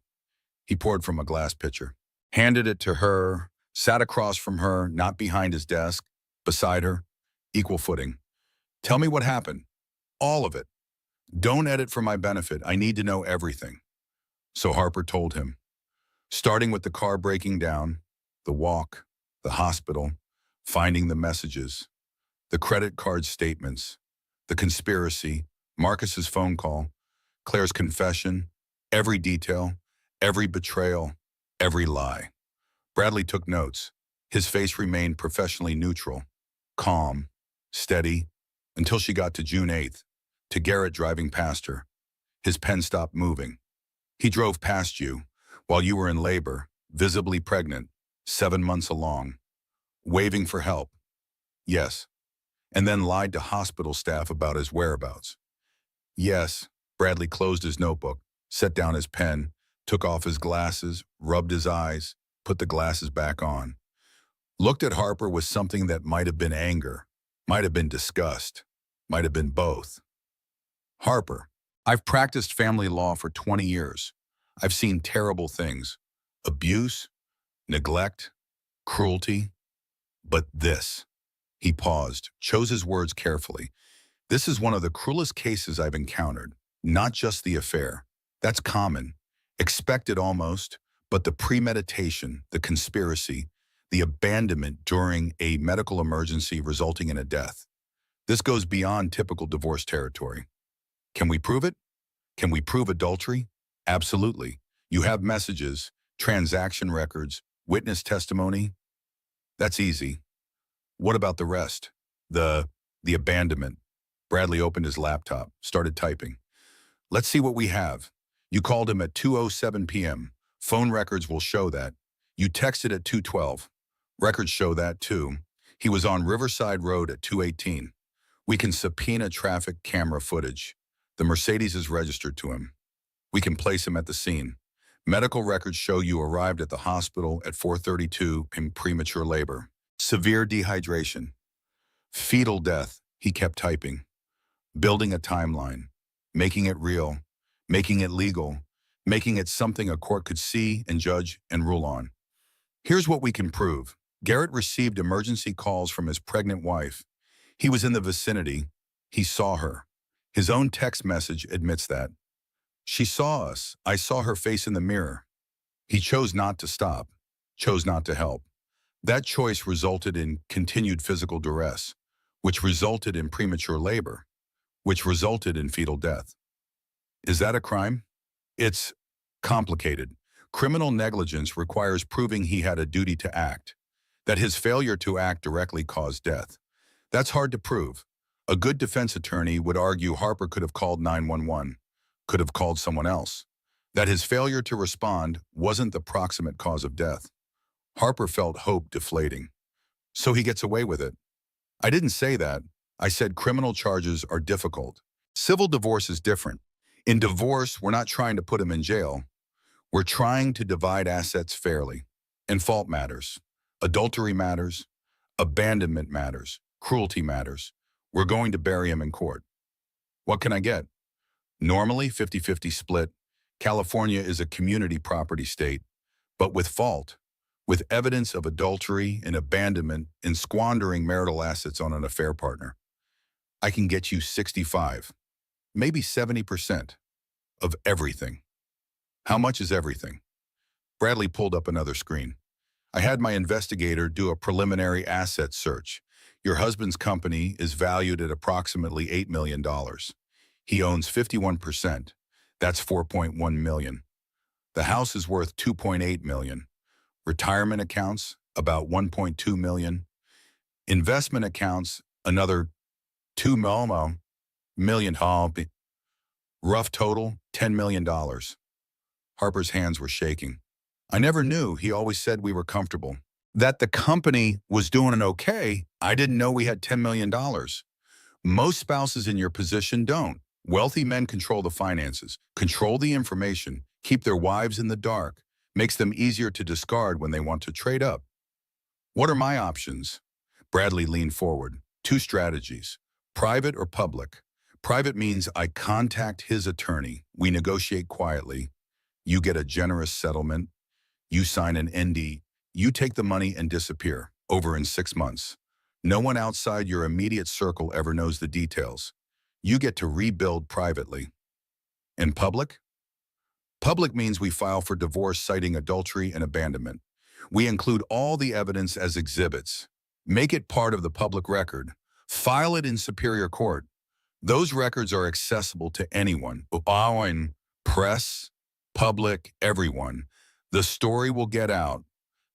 He poured from a glass pitcher, handed it to her, sat across from her, not behind his desk, beside her, equal footing. Tell me what happened. All of it. Don't edit for my benefit. I need to know everything. So Harper told him, starting with the car breaking down, the walk, the hospital, finding the messages, the credit card statements, the conspiracy, Marcus's phone call, Claire's confession, every detail, every betrayal, every lie. Bradley took notes. His face remained professionally neutral, calm, steady, until she got to June 8th, to Garrett driving past her. His pen stopped moving. He drove past you while you were in labor, visibly pregnant, 7 months along, waving for help. Yes. And then lied to hospital staff about his whereabouts. Yes. Bradley closed his notebook, set down his pen, took off his glasses, rubbed his eyes, put the glasses back on. Looked at Harper with something that might have been anger, might have been disgust, might have been both. Harper, I've practiced family law for 20 years. I've seen terrible things. Abuse, neglect, cruelty. But this. He paused, chose his words carefully. This is one of the cruelest cases I've encountered. Not just the affair. That's common. Expected almost. But the premeditation, the conspiracy, the abandonment during a medical emergency resulting in a death. This goes beyond typical divorce territory. Can we prove it? Can we prove adultery? Absolutely. You have messages, transaction records, witness testimony. That's easy. What about the rest? The abandonment. Bradley opened his laptop, started typing. Let's see what we have. You called him at 2:07 p.m. Phone records will show that. You texted at 2:12. Records show that too. He was on Riverside Road at 2:18. We can subpoena traffic camera footage. The Mercedes is registered to him. We can place him at the scene. Medical records show you arrived at the hospital at 4:32 in premature labor. Severe dehydration. Fetal death, he kept typing. Building a timeline. Making it real. Making it legal. Making it something a court could see and judge and rule on. Here's what we can prove. Garrett received emergency calls from his pregnant wife. He was in the vicinity. He saw her. His own text message admits that. She saw us. I saw her face in the mirror. He chose not to stop, chose not to help. That choice resulted in continued physical duress, which resulted in premature labor, which resulted in fetal death. Is that a crime? It's complicated. Criminal negligence requires proving he had a duty to act, that his failure to act directly caused death. That's hard to prove. A good defense attorney would argue Harper could have called 911, could have called someone else, that his failure to respond wasn't the proximate cause of death. Harper felt hope deflating. So he gets away with it. I didn't say that. I said criminal charges are difficult. Civil divorce is different. In divorce, we're not trying to put him in jail. We're trying to divide assets fairly. And fault matters. Adultery matters. Abandonment matters. Cruelty matters. We're going to bury him in court. What can I get? Normally, 50-50 split. California is a community property state. but with fault, with evidence of adultery and abandonment and squandering marital assets on an affair partner. I can get you 65, maybe 70% of everything. How much is everything? Bradley pulled up another screen. I had my investigator do a preliminary asset search. Your husband's company is valued at approximately $8 million. He owns 51%. That's 4.1 million. The house is worth 2.8 million. Retirement accounts, about 1.2 million. Investment accounts, another 2 million. Rough total, $10 million. Harper's hands were shaking. I never knew. He always said we were comfortable. That the company was doing an okay, I didn't know we had $10 million. Most spouses in your position don't. Wealthy men control the finances, control the information, keep their wives in the dark, makes them easier to discard when they want to trade up. What are my options? Bradley leaned forward. 2 strategies, private or public. Private means I contact his attorney. We negotiate quietly. You get a generous settlement. You sign an ND. You take the money and disappear, over in 6 months. No one outside your immediate circle ever knows the details. You get to rebuild privately. In public? Public means we file for divorce citing adultery and abandonment. We include all the evidence as exhibits. Make it part of the public record. File it in superior court. Those records are accessible to anyone. Press, public, everyone. The story will get out.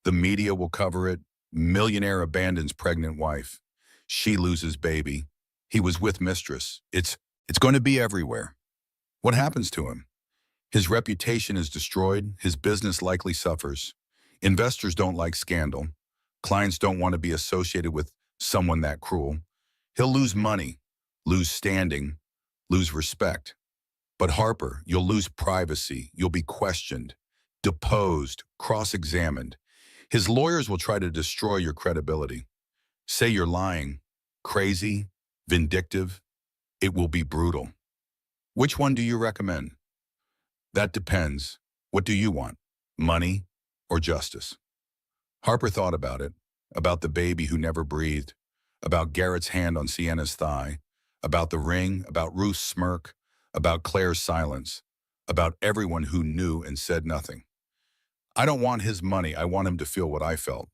The media will cover it. Millionaire abandons pregnant wife. She loses baby. He was with Mistress. It's going to be everywhere. What happens to him? His reputation is destroyed. His business likely suffers. Investors don't like scandal. Clients don't want to be associated with someone that cruel. He'll lose money, lose standing, lose respect. But Harper, you'll lose privacy. You'll be questioned, deposed, cross-examined. His lawyers will try to destroy your credibility. Say you're lying, crazy, vindictive. It will be brutal. Which one do you recommend? That depends. What do you want? Money or justice? Harper thought about it, about the baby who never breathed, about Garrett's hand on Sienna's thigh, about the ring, about Ruth's smirk, about Claire's silence, about everyone who knew and said nothing. I don't want his money. I want him to feel what I felt.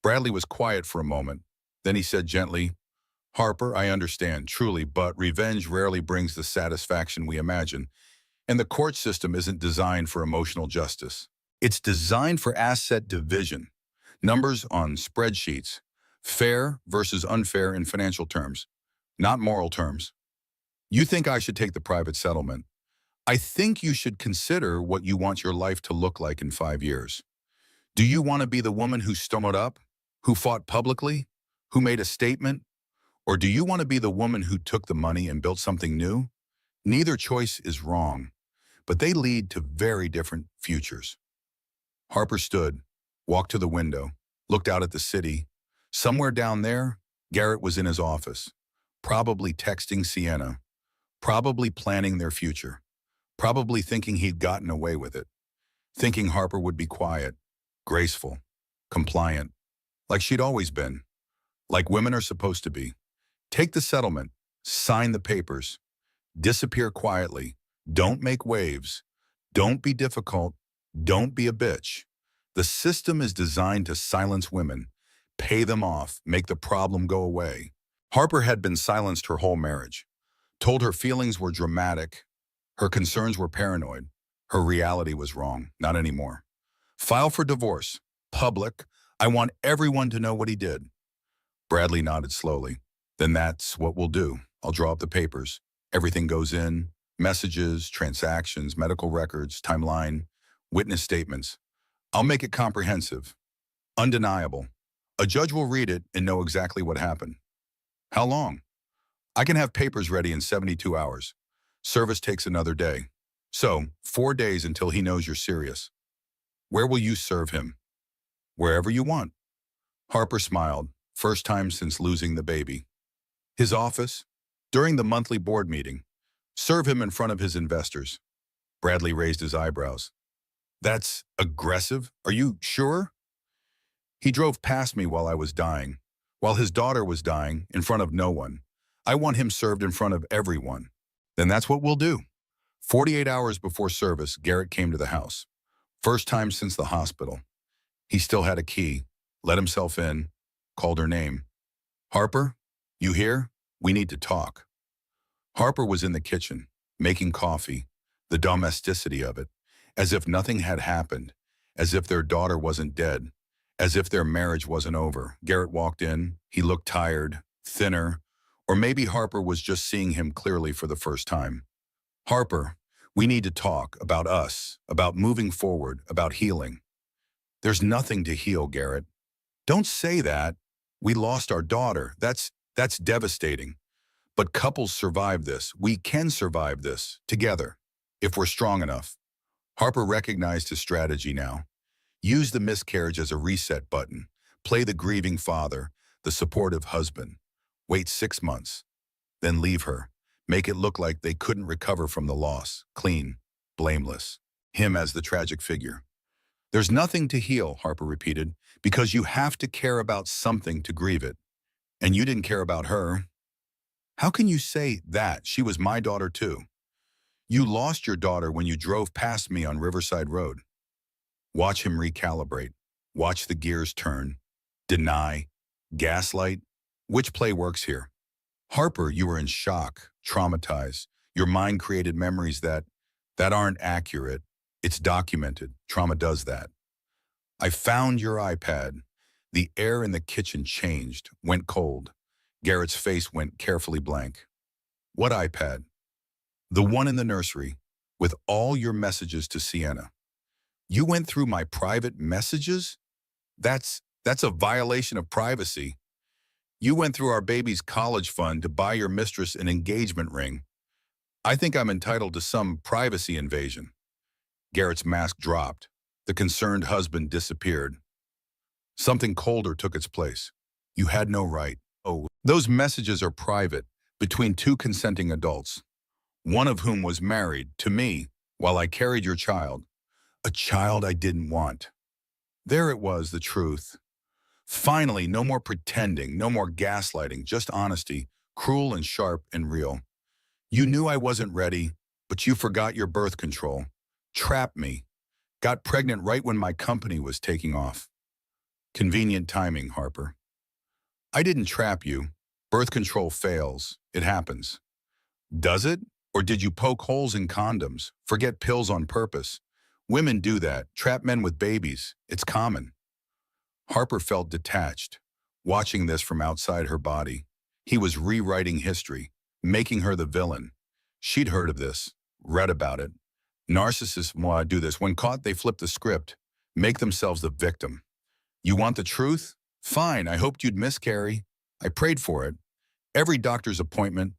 Bradley was quiet for a moment. Then he said gently, Harper, I understand, truly, but revenge rarely brings the satisfaction we imagine. And the court system isn't designed for emotional justice. It's designed for asset division. Numbers on spreadsheets. Fair versus unfair in financial terms, not moral terms. You think I should take the private settlement. I think you should consider what you want your life to look like in 5 years. Do you want to be the woman who stood up, who fought publicly, who made a statement? Or do you want to be the woman who took the money and built something new? Neither choice is wrong, but they lead to very different futures. Harper stood, walked to the window, looked out at the city. Somewhere down there, Garrett was in his office, probably texting Sienna, probably planning their future, probably thinking he'd gotten away with it, thinking Harper would be quiet, graceful, compliant, like she'd always been, like women are supposed to be. Take the settlement, sign the papers, disappear quietly, don't make waves, don't be difficult, don't be a bitch. The system is designed to silence women, pay them off, make the problem go away. Harper had been silenced her whole marriage, told her feelings were dramatic, her concerns were paranoid, her reality was wrong, not anymore. File for divorce, public, I want everyone to know what he did. Bradley nodded slowly. Then that's what we'll do. I'll draw up the papers. Everything goes in, messages, transactions, medical records, timeline, witness statements. I'll make it comprehensive, undeniable. A judge will read it and know exactly what happened. How long? I can have papers ready in 72 hours. Service takes another day. So, 4 days until he knows you're serious. Where will you serve him? Wherever you want. Harper smiled, first time since losing the baby. His office? During the monthly board meeting. Serve him in front of his investors. Bradley raised his eyebrows. That's aggressive. Are you sure? He drove past me while I was dying, while his daughter was dying, in front of no one. I want him served in front of everyone. Then that's what we'll do. 48 hours before service, Garrett came to the house. First time since the hospital. He still had a key, let himself in, called her name. Harper, you here? We need to talk. Harper was in the kitchen, making coffee, the domesticity of it, as if nothing had happened, as if their daughter wasn't dead, as if their marriage wasn't over. Garrett walked in. He looked tired, thinner, or maybe Harper was just seeing him clearly for the first time. Harper, we need to talk about us, about moving forward, about healing. There's nothing to heal, Garrett. Don't say that. We lost our daughter. That's devastating. But couples survive this. We can survive this together if we're strong enough. Harper recognized his strategy now. Use the miscarriage as a reset button. Play the grieving father, the supportive husband. Wait 6 months. Then leave her. Make it look like they couldn't recover from the loss. Clean, blameless. Him as the tragic figure. There's nothing to heal, Harper repeated, because you have to care about something to grieve it. And you didn't care about her. How can you say that? She was my daughter too. You lost your daughter when you drove past me on Riverside Road. Watch him recalibrate. Watch the gears turn. Deny. Gaslight. Which play works here? Harper, you were in shock, traumatized. Your mind created memories that aren't accurate. It's documented. Trauma does that. I found your iPad. The air in the kitchen changed, went cold. Garrett's face went carefully blank. What iPad? The one in the nursery, with all your messages to Sienna. You went through my private messages? That's a violation of privacy. You went through our baby's college fund to buy your mistress an engagement ring. I think I'm entitled to some privacy invasion. Garrett's mask dropped. The concerned husband disappeared. Something colder took its place. You had no right. Oh, those messages are private, between two consenting adults, one of whom was married to me while I carried your child, a child I didn't want. There it was, the truth. Finally, no more pretending, no more gaslighting, just honesty, cruel and sharp and real. You knew I wasn't ready, but you forgot your birth control, trapped me, got pregnant right when my company was taking off. Convenient timing, Harper. I didn't trap you. Birth control fails. It happens. Does it? Or did you poke holes in condoms, forget pills on purpose? Women do that, trap men with babies. It's common. Harper felt detached, watching this from outside her body. He was rewriting history, making her the villain. She'd heard of this, read about it. Narcissists do this. When caught, they flip the script, make themselves the victim. You want the truth? Fine, I hoped you'd miscarry. I prayed for it. Every doctor's appointment,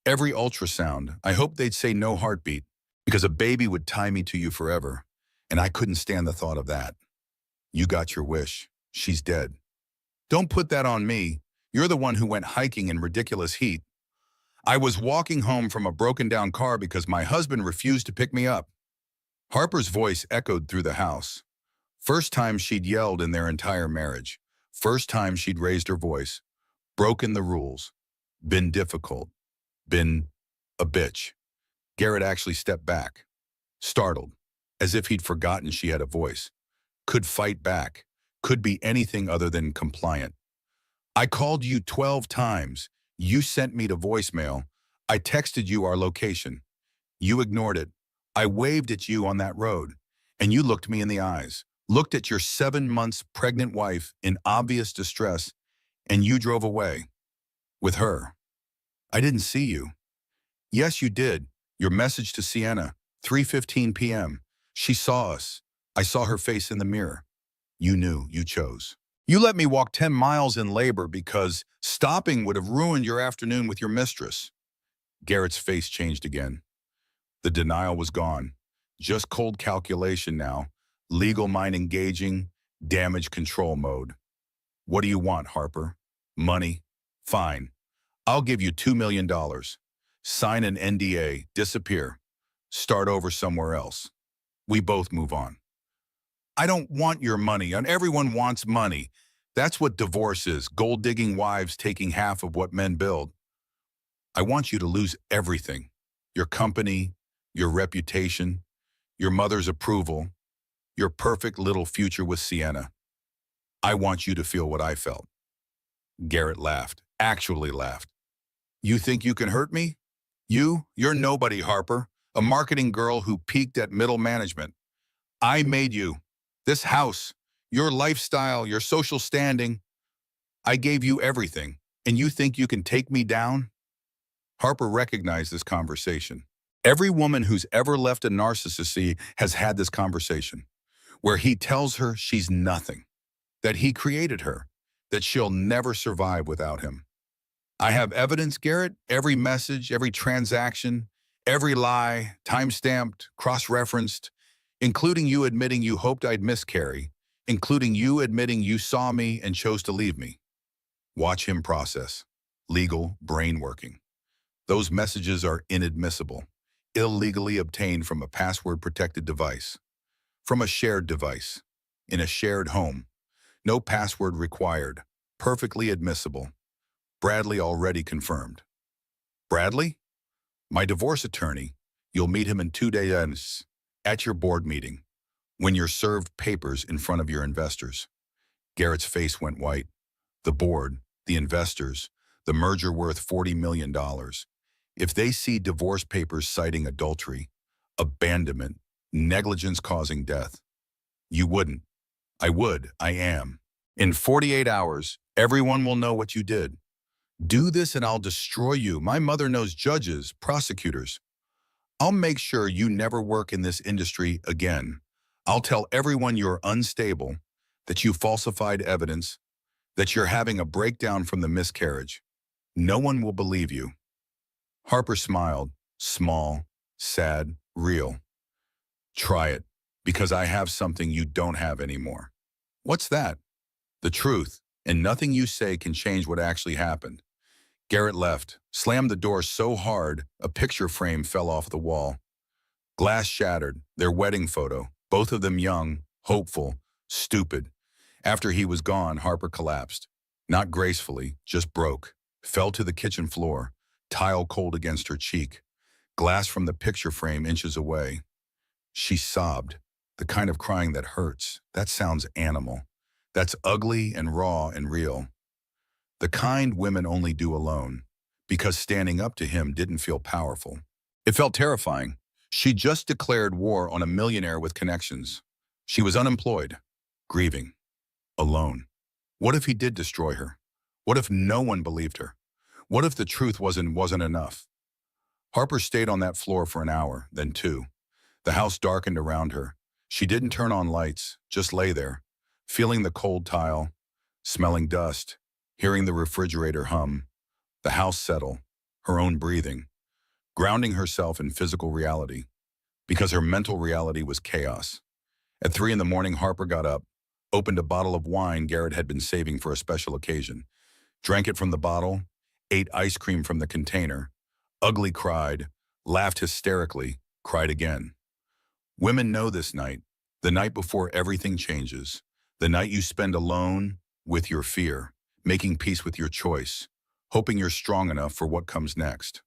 every ultrasound, I hoped they'd say no heartbeat, because a baby would tie me to you forever, and I couldn't stand the thought of that. You got your wish. She's dead. Don't put that on me. You're the one who went hiking in ridiculous heat. I was walking home from a broken-down car because my husband refused to pick me up. Harper's voice echoed through the house. First time she'd yelled in their entire marriage. First time she'd raised her voice. Broken the rules. Been difficult. Been a bitch. Garrett actually stepped back, startled, as if he'd forgotten she had a voice. Could fight back. Could be anything other than compliant. I called you 12 times. You sent me to voicemail. I texted you our location. You ignored it. I waved at you on that road, and you looked me in the eyes, looked at your 7 months pregnant wife in obvious distress, and you drove away. With her. I didn't see you. Yes, you did. Your message to Sienna, 3:15 p.m. She saw us. I saw her face in the mirror. You knew, you chose. You let me walk 10 miles in labor because stopping would have ruined your afternoon with your mistress. Garrett's face changed again. The denial was gone. Just cold calculation now. Legal mind engaging, damage control mode. What do you want, Harper? Money? Fine. I'll give you $2 million. Sign an NDA, disappear. Start over somewhere else. We both move on. I don't want your money, and everyone wants money. That's what divorce is, gold-digging wives taking half of what men build. I want you to lose everything. Your company, your reputation, your mother's approval, your perfect little future with Sienna. I want you to feel what I felt. Garrett laughed, actually laughed. You think you can hurt me? You're nobody, Harper, a marketing girl who peaked at middle management. I made you. This house, your lifestyle, your social standing. I gave you everything, and you think you can take me down? Harper recognized this conversation. Every woman who's ever left a narcissist has had this conversation, where he tells her she's nothing, that he created her, that she'll never survive without him. I have evidence, Garrett, every message, every transaction, every lie, time-stamped, cross-referenced, including you admitting you hoped I'd miscarry, including you admitting you saw me and chose to leave me. Watch him process. Legal brain working. Those messages are inadmissible, illegally obtained from a password-protected device, from a shared device, in a shared home. No password required, perfectly admissible. Bradley already confirmed. Bradley? My divorce attorney. You'll meet him in 2 days at your board meeting, when you're served papers in front of your investors. Garrett's face went white. The board, the investors, the merger worth $40 million. If they see divorce papers citing adultery, abandonment, negligence causing death, you wouldn't. I would. I am. In 48 hours, everyone will know what you did. Do this and I'll destroy you. My mother knows judges, prosecutors. I'll make sure you never work in this industry again. I'll tell everyone you're unstable, that you falsified evidence, that you're having a breakdown from the miscarriage. No one will believe you. Harper smiled, small, sad, real. Try it, because I have something you don't have anymore. What's that? The truth, and nothing you say can change what actually happened. Garrett left, slammed the door so hard, a picture frame fell off the wall. Glass shattered, their wedding photo, both of them young, hopeful, stupid. After he was gone, Harper collapsed. Not gracefully, just broke. Fell to the kitchen floor, tile cold against her cheek. Glass from the picture frame inches away. She sobbed, the kind of crying that hurts. That sounds animal. That's ugly and raw and real. The kind women only do alone, because standing up to him didn't feel powerful. It felt terrifying. She just declared war on a millionaire with connections. She was unemployed, grieving, alone. What if he did destroy her? What if no one believed her? What if the truth wasn't enough? Harper stayed on that floor for an hour, then 2. The house darkened around her. She didn't turn on lights, just lay there, feeling the cold tile, smelling dust, hearing the refrigerator hum, the house settle, her own breathing, grounding herself in physical reality, because her mental reality was chaos. At 3 in the morning, Harper got up, opened a bottle of wine Garrett had been saving for a special occasion, drank it from the bottle, ate ice cream from the container, ugly cried, laughed hysterically, cried again. Women know this night, the night before everything changes, the night you spend alone with your fear, making peace with your choice, hoping you're strong enough for what comes next.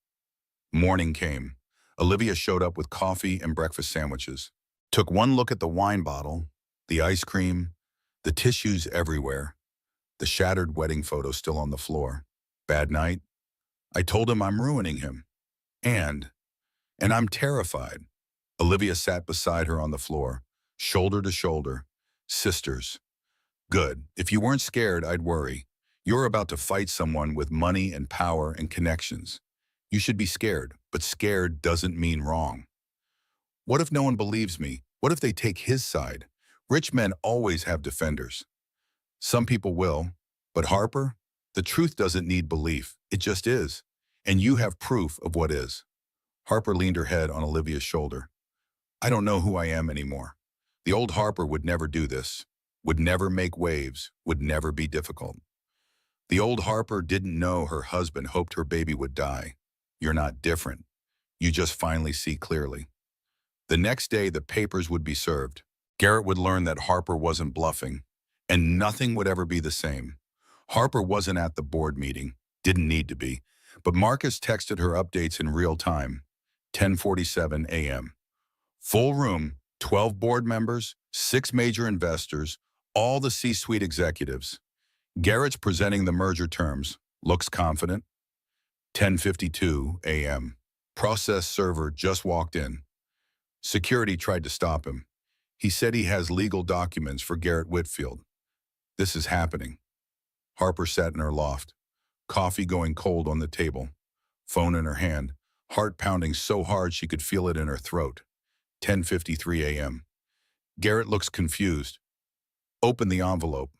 Morning came. Olivia showed up with coffee and breakfast sandwiches. Took one look at the wine bottle, the ice cream, the tissues everywhere, the shattered wedding photo still on the floor. Bad night? I told him I'm ruining him. And I'm terrified. Olivia sat beside her on the floor, shoulder to shoulder. Sisters. Good. If you weren't scared, I'd worry. You're about to fight someone with money and power and connections. You should be scared, but scared doesn't mean wrong. What if no one believes me? What if they take his side? Rich men always have defenders. Some people will, but Harper, the truth doesn't need belief. It just is. And you have proof of what is. Harper leaned her head on Olivia's shoulder. I don't know who I am anymore. The old Harper would never do this, would never make waves, would never be difficult. The old Harper didn't know her husband hoped her baby would die. You're not different. You just finally see clearly. The next day, the papers would be served. Garrett would learn that Harper wasn't bluffing, and nothing would ever be the same. Harper wasn't at the board meeting, didn't need to be, but Marcus texted her updates in real time, 10:47 a.m. Full room, 12 board members, 6 major investors, all the C-suite executives. Garrett's presenting the merger terms, looks confident. 10:52 a.m. Process server just walked in. Security tried to stop him. He said he has legal documents for Garrett Whitfield. This is happening. Harper sat in her loft, coffee going cold on the table, phone in her hand, heart pounding so hard she could feel it in her throat. 10:53 a.m. Garrett looks confused. Open the envelope.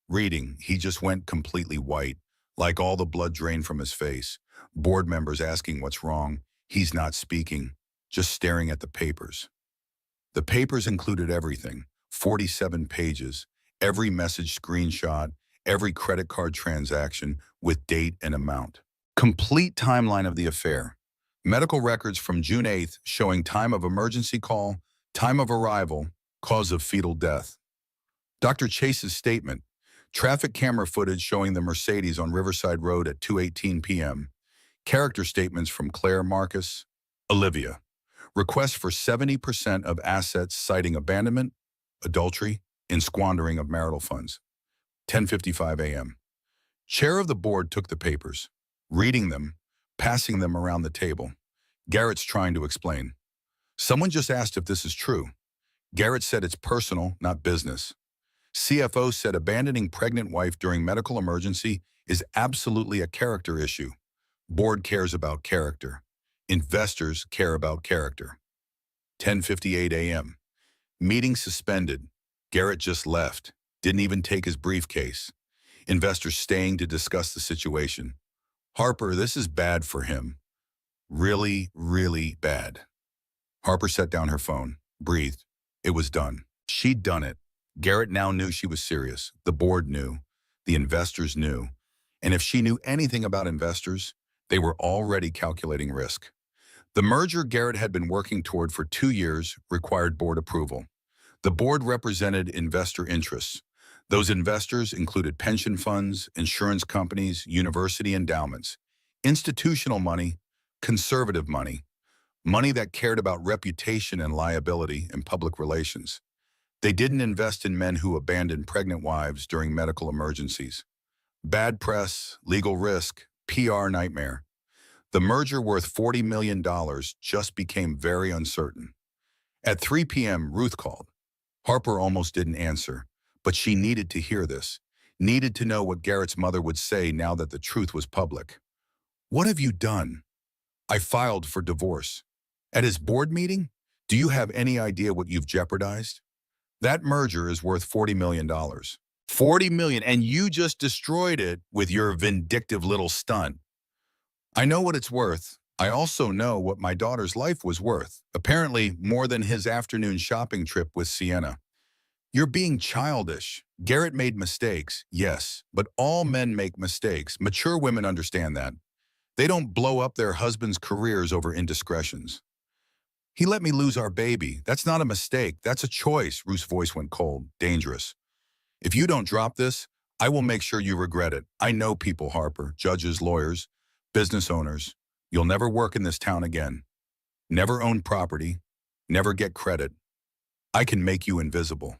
Reading, he just went completely white, like all the blood drained from his face. Board members asking what's wrong. He's not speaking, just staring at the papers. The papers included everything, 47 pages, every message screenshot, every credit card transaction with date and amount. Complete timeline of the affair. Medical records from June 8th showing time of emergency call, time of arrival, cause of fetal death. Dr. Chase's statement, traffic camera footage showing the Mercedes on Riverside Road at 2:18 p.m. Character statements from Claire, Marcus, Olivia. Request for 70% of assets citing abandonment, adultery, and squandering of marital funds. 10:55 a.m. Chair of the board took the papers, reading them, passing them around the table. Garrett's trying to explain. Someone just asked if this is true. Garrett said it's personal, not business. CFO said abandoning pregnant wife during medical emergency is absolutely a character issue. Board cares about character. Investors care about character. 10:58 a.m. Meeting suspended. Garrett just left. Didn't even take his briefcase. Investors staying to discuss the situation. Harper, this is bad for him. Really, really bad. Harper set down her phone, breathed. It was done. She'd done it. Garrett now knew she was serious. The board knew. The investors knew. And if she knew anything about investors, they were already calculating risk. The merger Garrett had been working toward for 2 years required board approval. The board represented investor interests. Those investors included pension funds, insurance companies, university endowments, institutional money, conservative money, money that cared about reputation and liability and public relations. They didn't invest in men who abandoned pregnant wives during medical emergencies. Bad press, legal risk, PR nightmare. The merger worth $40 million just became very uncertain. At 3 p.m., Ruth called. Harper almost didn't answer, but she needed to hear this, needed to know what Garrett's mother would say now that the truth was public. What have you done? I filed for divorce. At his board meeting? Do you have any idea what you've jeopardized? That merger is worth $40 million. $40 million, and you just destroyed it with your vindictive little stunt. I know what it's worth. I also know what my daughter's life was worth, apparently more than his afternoon shopping trip with Sienna. You're being childish. Garrett made mistakes, yes, but all men make mistakes. Mature women understand that. They don't blow up their husbands' careers over indiscretions. He let me lose our baby. That's not a mistake. That's a choice. Ruth's voice went cold, dangerous. If you don't drop this, I will make sure you regret it. I know people, Harper, judges, lawyers, business owners. You'll never work in this town again. Never own property. Never get credit. I can make you invisible.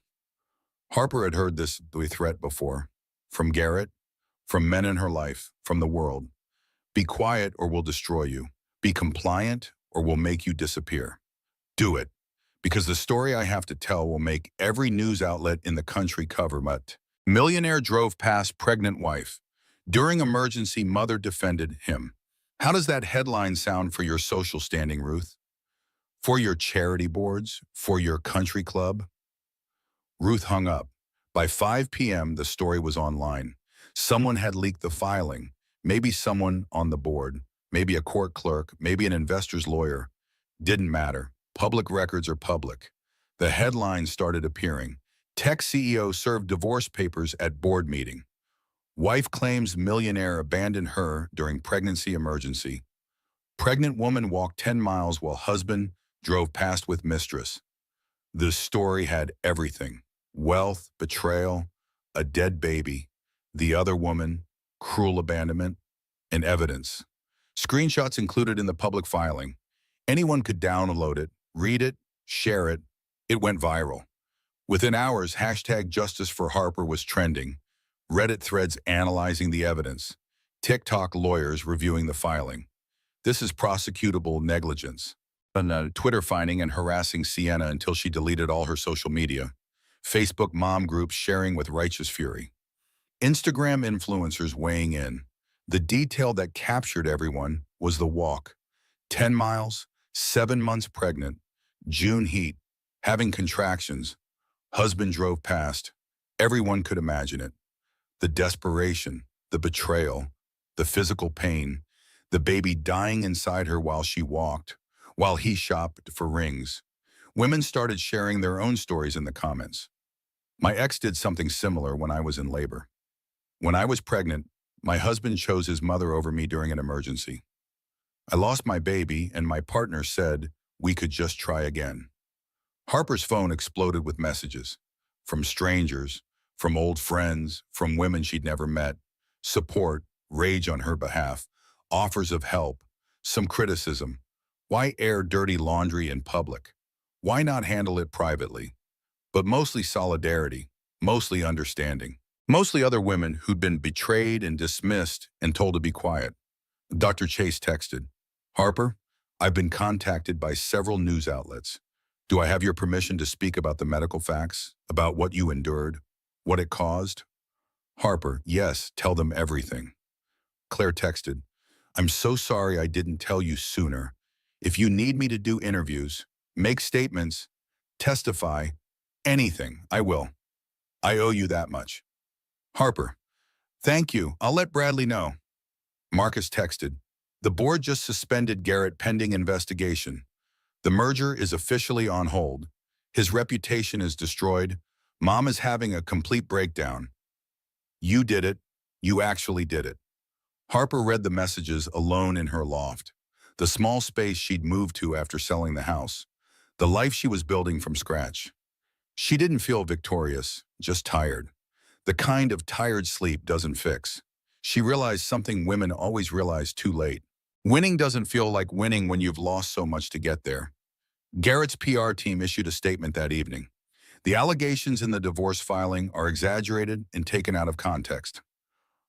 Harper had heard this threat before. From Garrett, from men in her life, from the world. Be quiet or we'll destroy you. Be compliant or we'll make you disappear. Do it, because the story I have to tell will make every news outlet in the country cover it. Millionaire drove past pregnant wife. During emergency, mother defended him. How does that headline sound for your social standing, Ruth? For your charity boards? For your country club? Ruth hung up. By 5 p.m., the story was online. Someone had leaked the filing. Maybe someone on the board. Maybe a court clerk. Maybe an investor's lawyer. Didn't matter. Public records are public. The headlines started appearing. Tech CEO served divorce papers at board meeting. Wife claims millionaire abandoned her during pregnancy emergency. Pregnant woman walked 10 miles while husband drove past with mistress. The story had everything: wealth, betrayal, a dead baby, the other woman, cruel abandonment, and evidence. Screenshots included in the public filing. Anyone could download it, read it, share it. It went viral. Within hours, hashtag Justice for Harper was trending, Reddit threads analyzing the evidence, TikTok lawyers reviewing the filing. This is prosecutable negligence. Twitter finding and harassing Sienna until she deleted all her social media. Facebook mom groups sharing with righteous fury. Instagram influencers weighing in. The detail that captured everyone was the walk. 10 miles, 7 months pregnant, June heat, having contractions. Husband drove past. Everyone could imagine it. The desperation, the betrayal, the physical pain, the baby dying inside her while she walked, while he shopped for rings. Women started sharing their own stories in the comments. My ex did something similar when I was in labor. When I was pregnant, my husband chose his mother over me during an emergency. I lost my baby, and my partner said we could just try again. Harper's phone exploded with messages from strangers, from old friends, from women she'd never met, support, rage on her behalf, offers of help, some criticism. Why air dirty laundry in public? Why not handle it privately? But mostly solidarity, mostly understanding. Mostly other women who'd been betrayed and dismissed and told to be quiet. Dr. Chase texted, "Harper, I've been contacted by several news outlets. Do I have your permission to speak about the medical facts, about what you endured, what it caused?" Harper, "Yes, tell them everything." Claire texted, "I'm so sorry I didn't tell you sooner. If you need me to do interviews, make statements, testify, anything, I will. I owe you that much." Harper, "Thank you. I'll let Bradley know." Marcus texted, "The board just suspended Garrett pending investigation. The merger is officially on hold. His reputation is destroyed. Mom is having a complete breakdown. You did it. You actually did it." Harper read the messages alone in her loft, the small space she'd moved to after selling the house, the life she was building from scratch. She didn't feel victorious, just tired. The kind of tired sleep doesn't fix. She realized something women always realize too late. Winning doesn't feel like winning when you've lost so much to get there. Garrett's PR team issued a statement that evening. The allegations in the divorce filing are exaggerated and taken out of context.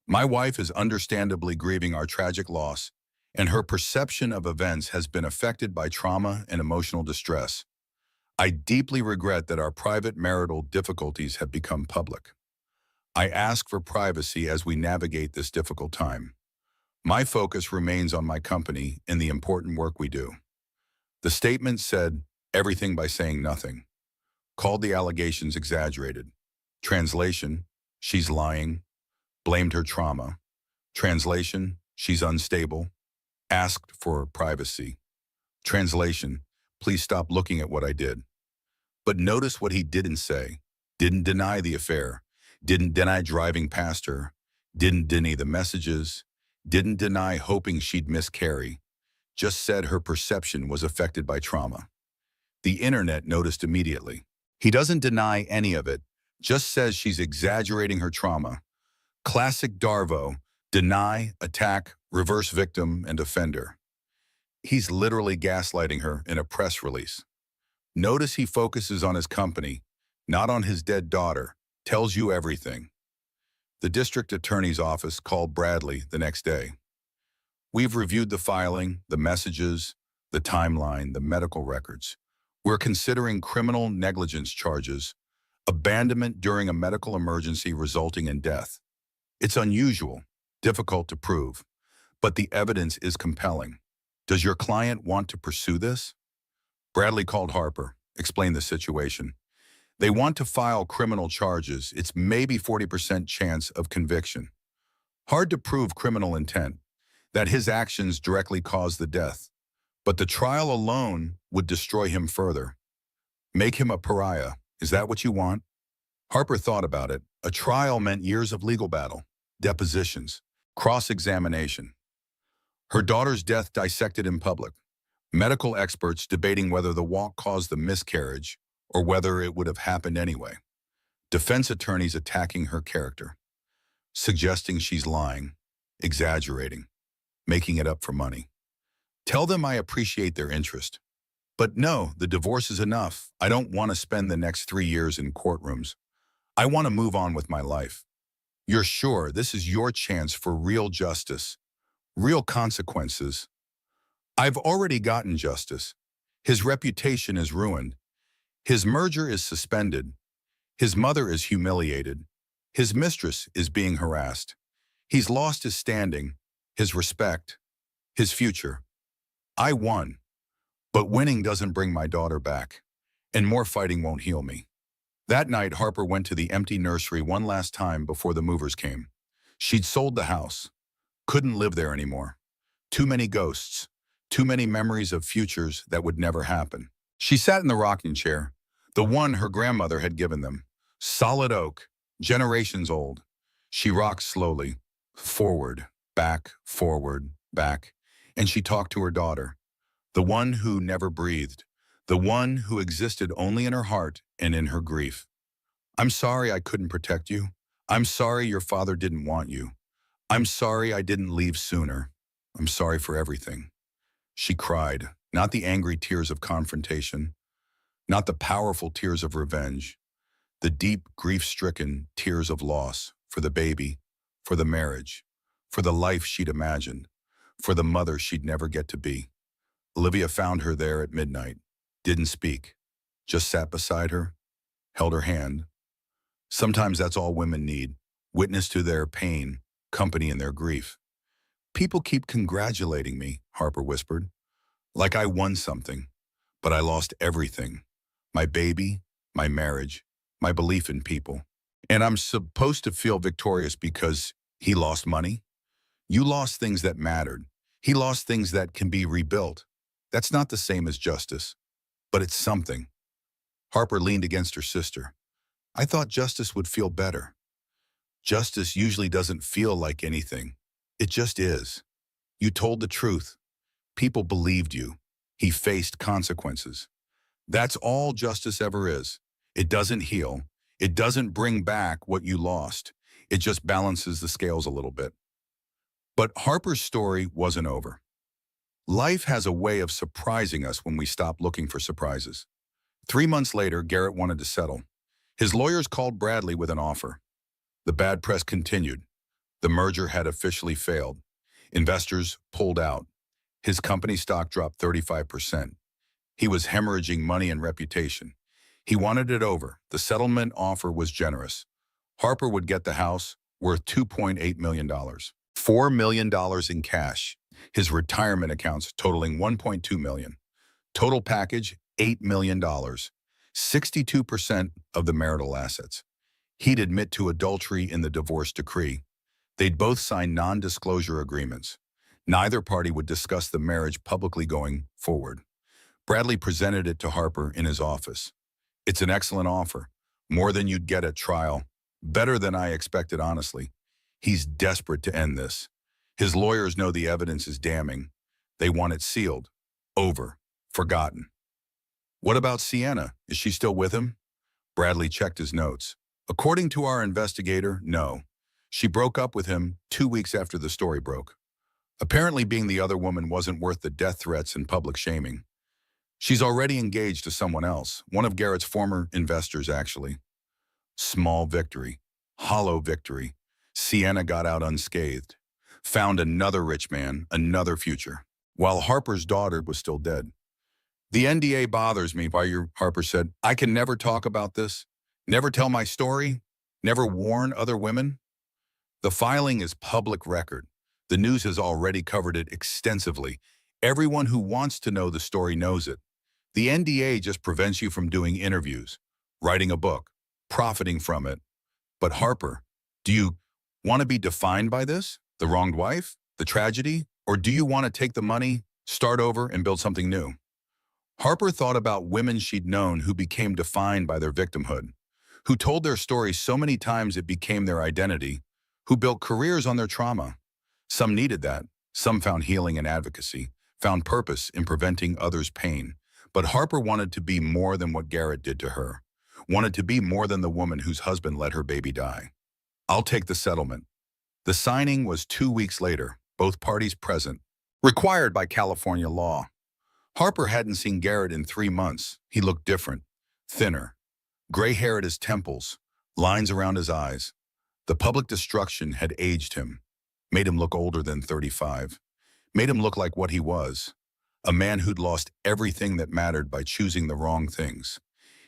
My wife is understandably grieving our tragic loss, and her perception of events has been affected by trauma and emotional distress. I deeply regret that our private marital difficulties have become public. I ask for privacy as we navigate this difficult time. My focus remains on my company and the important work we do. The statement said everything by saying nothing, called the allegations exaggerated. Translation, she's lying, blamed her trauma. Translation, she's unstable, asked for privacy. Translation, please stop looking at what I did. But notice what he didn't say. Didn't deny the affair. Didn't deny driving past her. Didn't deny the messages. Didn't deny hoping she'd miscarry. Just said her perception was affected by trauma. The internet noticed immediately. He doesn't deny any of it, just says she's exaggerating her trauma. Classic Darvo, deny, attack, reverse victim, and offender. He's literally gaslighting her in a press release. Notice he focuses on his company, not on his dead daughter, tells you everything. The district attorney's office called Bradley the next day. "We've reviewed the filing, the messages, the timeline, the medical records. We're considering criminal negligence charges, abandonment during a medical emergency resulting in death. It's unusual, difficult to prove, but the evidence is compelling. Does your client want to pursue this?" Bradley called Harper, explained the situation. "They want to file criminal charges. It's maybe 40% chance of conviction. Hard to prove criminal intent, that his actions directly caused the death. But the trial alone would destroy him further. Make him a pariah. Is that what you want?" Harper thought about it. A trial meant years of legal battle, depositions, cross-examination. Her daughter's death dissected in public. Medical experts debating whether the walk caused the miscarriage or whether it would have happened anyway. Defense attorneys attacking her character, suggesting she's lying, exaggerating, making it up for money. Tell them I appreciate their interest. But no, the divorce is enough. I don't want to spend the next 3 years in courtrooms. I want to move on with my life. You're sure this is your chance for real justice, real consequences? I've already gotten justice. His reputation is ruined. His merger is suspended. His mother is humiliated. His mistress is being harassed. He's lost his standing, his respect, his future. I won, but winning doesn't bring my daughter back, and more fighting won't heal me. That night, Harper went to the empty nursery one last time before the movers came. She'd sold the house, couldn't live there anymore. Too many ghosts, too many memories of futures that would never happen. She sat in the rocking chair, the one her grandmother had given them. Solid oak, generations old. She rocked slowly, forward, back, and she talked to her daughter, the one who never breathed, the one who existed only in her heart and in her grief. I'm sorry I couldn't protect you. I'm sorry your father didn't want you. I'm sorry I didn't leave sooner. I'm sorry for everything. She cried, not the angry tears of confrontation, not the powerful tears of revenge, the deep, grief-stricken tears of loss for the baby, for the marriage, for the life she'd imagined, for the mother she'd never get to be. Olivia found her there at midnight, didn't speak, just sat beside her, held her hand. Sometimes that's all women need, witness to their pain, company in their grief. People keep congratulating me, Harper whispered, like I won something, but I lost everything. My baby, my marriage, my belief in people. And I'm supposed to feel victorious because he lost money? You lost things that mattered. He lost things that can be rebuilt. That's not the same as justice, but it's something. Harper leaned against her sister. I thought justice would feel better. Justice usually doesn't feel like anything. It just is. You told the truth. People believed you. He faced consequences. That's all justice ever is. It doesn't heal. It doesn't bring back what you lost. It just balances the scales a little bit. But Harper's story wasn't over. Life has a way of surprising us when we stop looking for surprises. 3 months later, Garrett wanted to settle. His lawyers called Bradley with an offer. The bad press continued. The merger had officially failed. Investors pulled out. His company stock dropped 35%. He was hemorrhaging money and reputation. He wanted it over. The settlement offer was generous. Harper would get the house, worth $2.8 million. $4 million in cash. His retirement accounts totaling $1.2 million. Total package, $8 million. 62% of the marital assets. He'd admit to adultery in the divorce decree. They'd both sign non-disclosure agreements. Neither party would discuss the marriage publicly going forward. Bradley presented it to Harper in his office. It's an excellent offer. More than you'd get at trial. Better than I expected, honestly. He's desperate to end this. His lawyers know the evidence is damning. They want it sealed. Over. Forgotten. What about Sienna? Is she still with him? Bradley checked his notes. According to our investigator, no. She broke up with him 2 weeks after the story broke. Apparently being the other woman wasn't worth the death threats and public shaming. She's already engaged to someone else, one of Garrett's former investors, actually. Small victory. Hollow victory. Sienna got out unscathed. Found another rich man, another future, while Harper's daughter was still dead. The NDA bothers me, Harper said. I can never talk about this, never tell my story, never warn other women. The filing is public record. The news has already covered it extensively. Everyone who wants to know the story knows it. The NDA just prevents you from doing interviews, writing a book, profiting from it. But Harper, do you want to be defined by this? The wronged wife? The tragedy? Or do you want to take the money, start over, and build something new? Harper thought about women she'd known who became defined by their victimhood, who told their stories so many times it became their identity, who built careers on their trauma. Some needed that. Some found healing in advocacy, found purpose in preventing others' pain. But Harper wanted to be more than what Garrett did to her, wanted to be more than the woman whose husband let her baby die. I'll take the settlement. The signing was 2 weeks later, both parties present, required by California law. Harper hadn't seen Garrett in 3 months. He looked different, thinner, gray hair at his temples, lines around his eyes. The public destruction had aged him, made him look older than 35, made him look like what he was, a man who'd lost everything that mattered by choosing the wrong things.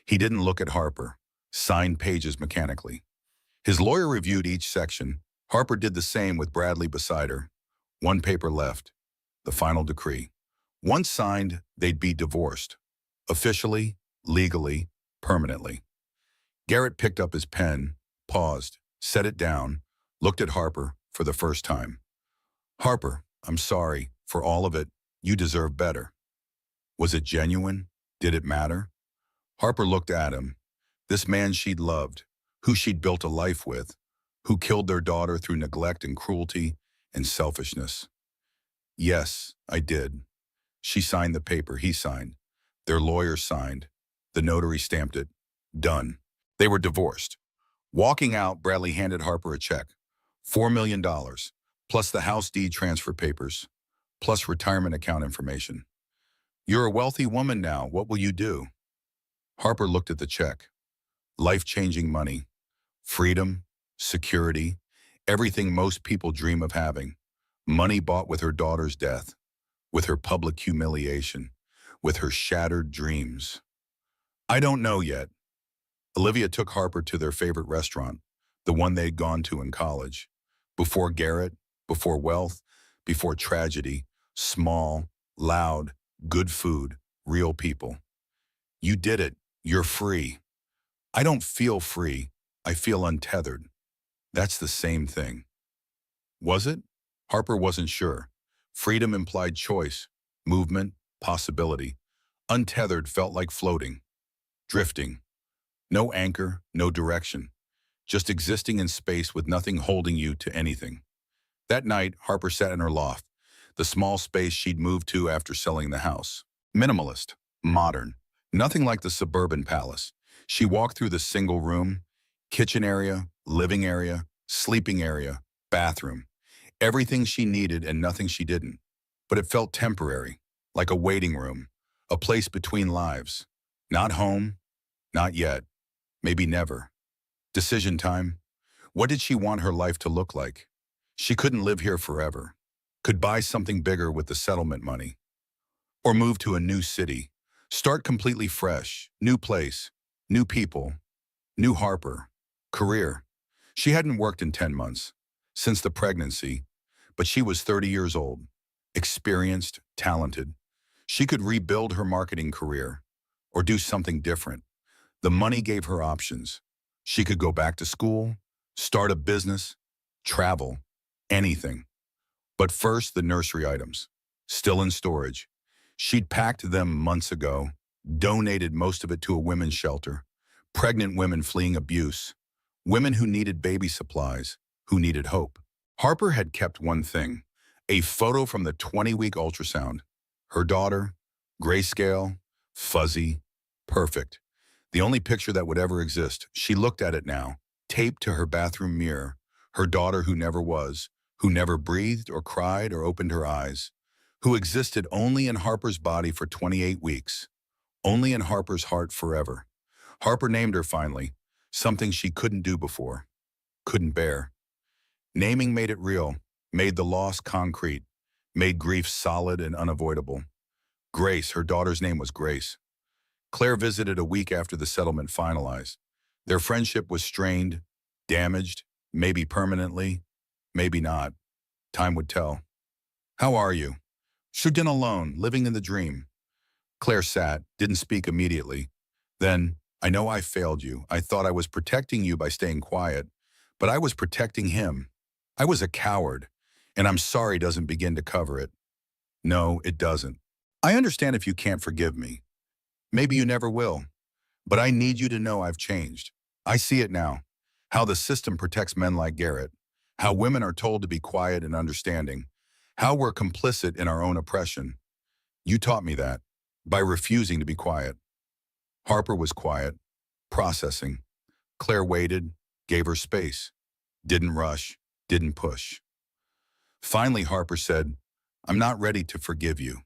He didn't look at Harper, signed pages mechanically. His lawyer reviewed each section. Harper did the same with Bradley beside her. One paper left, the final decree. Once signed, they'd be divorced. Officially, legally, permanently. Garrett picked up his pen, paused, set it down, looked at Harper for the first time. Harper, I'm sorry, for all of it, you deserve better. Was it genuine? Did it matter? Harper looked at him. This man she'd loved, who she'd built a life with, who killed their daughter through neglect and cruelty and selfishness. Yes, I did. She signed the paper, he signed. Their lawyers signed. The notary stamped it. Done. They were divorced. Walking out, Bradley handed Harper a check. $4 million, plus the house deed transfer papers, plus retirement account information. You're a wealthy woman now. What will you do? Harper looked at the check. Life-changing money. Freedom, security, everything most people dream of having. Money bought with her daughter's death, with her public humiliation, with her shattered dreams. I don't know yet. Olivia took Harper to their favorite restaurant, the one they'd gone to in college. Before Garrett, before wealth, before tragedy, small, loud, good food, real people. You did it. You're free. I don't feel free. I feel untethered. That's the same thing. Was it? Harper wasn't sure. Freedom implied choice, movement, possibility. Untethered felt like floating, drifting. No anchor, no direction. Just existing in space with nothing holding you to anything. That night, Harper sat in her loft, the small space she'd moved to after selling the house. Minimalist, modern, nothing like the suburban palace. She walked through the single room, kitchen area, living area, sleeping area, bathroom. Everything she needed and nothing she didn't. But it felt temporary, like a waiting room, a place between lives. Not home, not yet, maybe never. Decision time. What did she want her life to look like? She couldn't live here forever. Could buy something bigger with the settlement money. Or move to a new city. Start completely fresh. New place. New people. New Harper. Career. She hadn't worked in 10 months. Since the pregnancy. But she was 30 years old. Experienced. Talented. She could rebuild her marketing career. Or do something different. The money gave her options. She could go back to school, start a business, travel, anything. But first, the nursery items, still in storage. She'd packed them months ago, donated most of it to a women's shelter, pregnant women fleeing abuse, women who needed baby supplies, who needed hope. Harper had kept one thing, a photo from the 20-week ultrasound. Her daughter, grayscale, fuzzy, perfect. The only picture that would ever exist. She looked at it now, taped to her bathroom mirror, her daughter who never was, who never breathed or cried or opened her eyes, who existed only in Harper's body for 28 weeks, only in Harper's heart forever. Harper named her finally, something she couldn't do before, couldn't bear. Naming made it real, made the loss concrete, made grief solid and unavoidable. Grace, her daughter's name was Grace. Claire visited a week after the settlement finalized. Their friendship was strained, damaged, maybe permanently, maybe not. Time would tell. How are you? She'd been alone, living in the dream. Claire sat, didn't speak immediately. Then, I know I failed you. I thought I was protecting you by staying quiet, but I was protecting him. I was a coward, and I'm sorry doesn't begin to cover it. No, it doesn't. I understand if you can't forgive me. Maybe you never will, but I need you to know I've changed. I see it now, how the system protects men like Garrett, how women are told to be quiet and understanding, how we're complicit in our own oppression. You taught me that. by refusing to be quiet. Harper was quiet, processing. Claire waited, gave her space, didn't rush, didn't push. Finally, Harper said, I'm not ready to forgive you.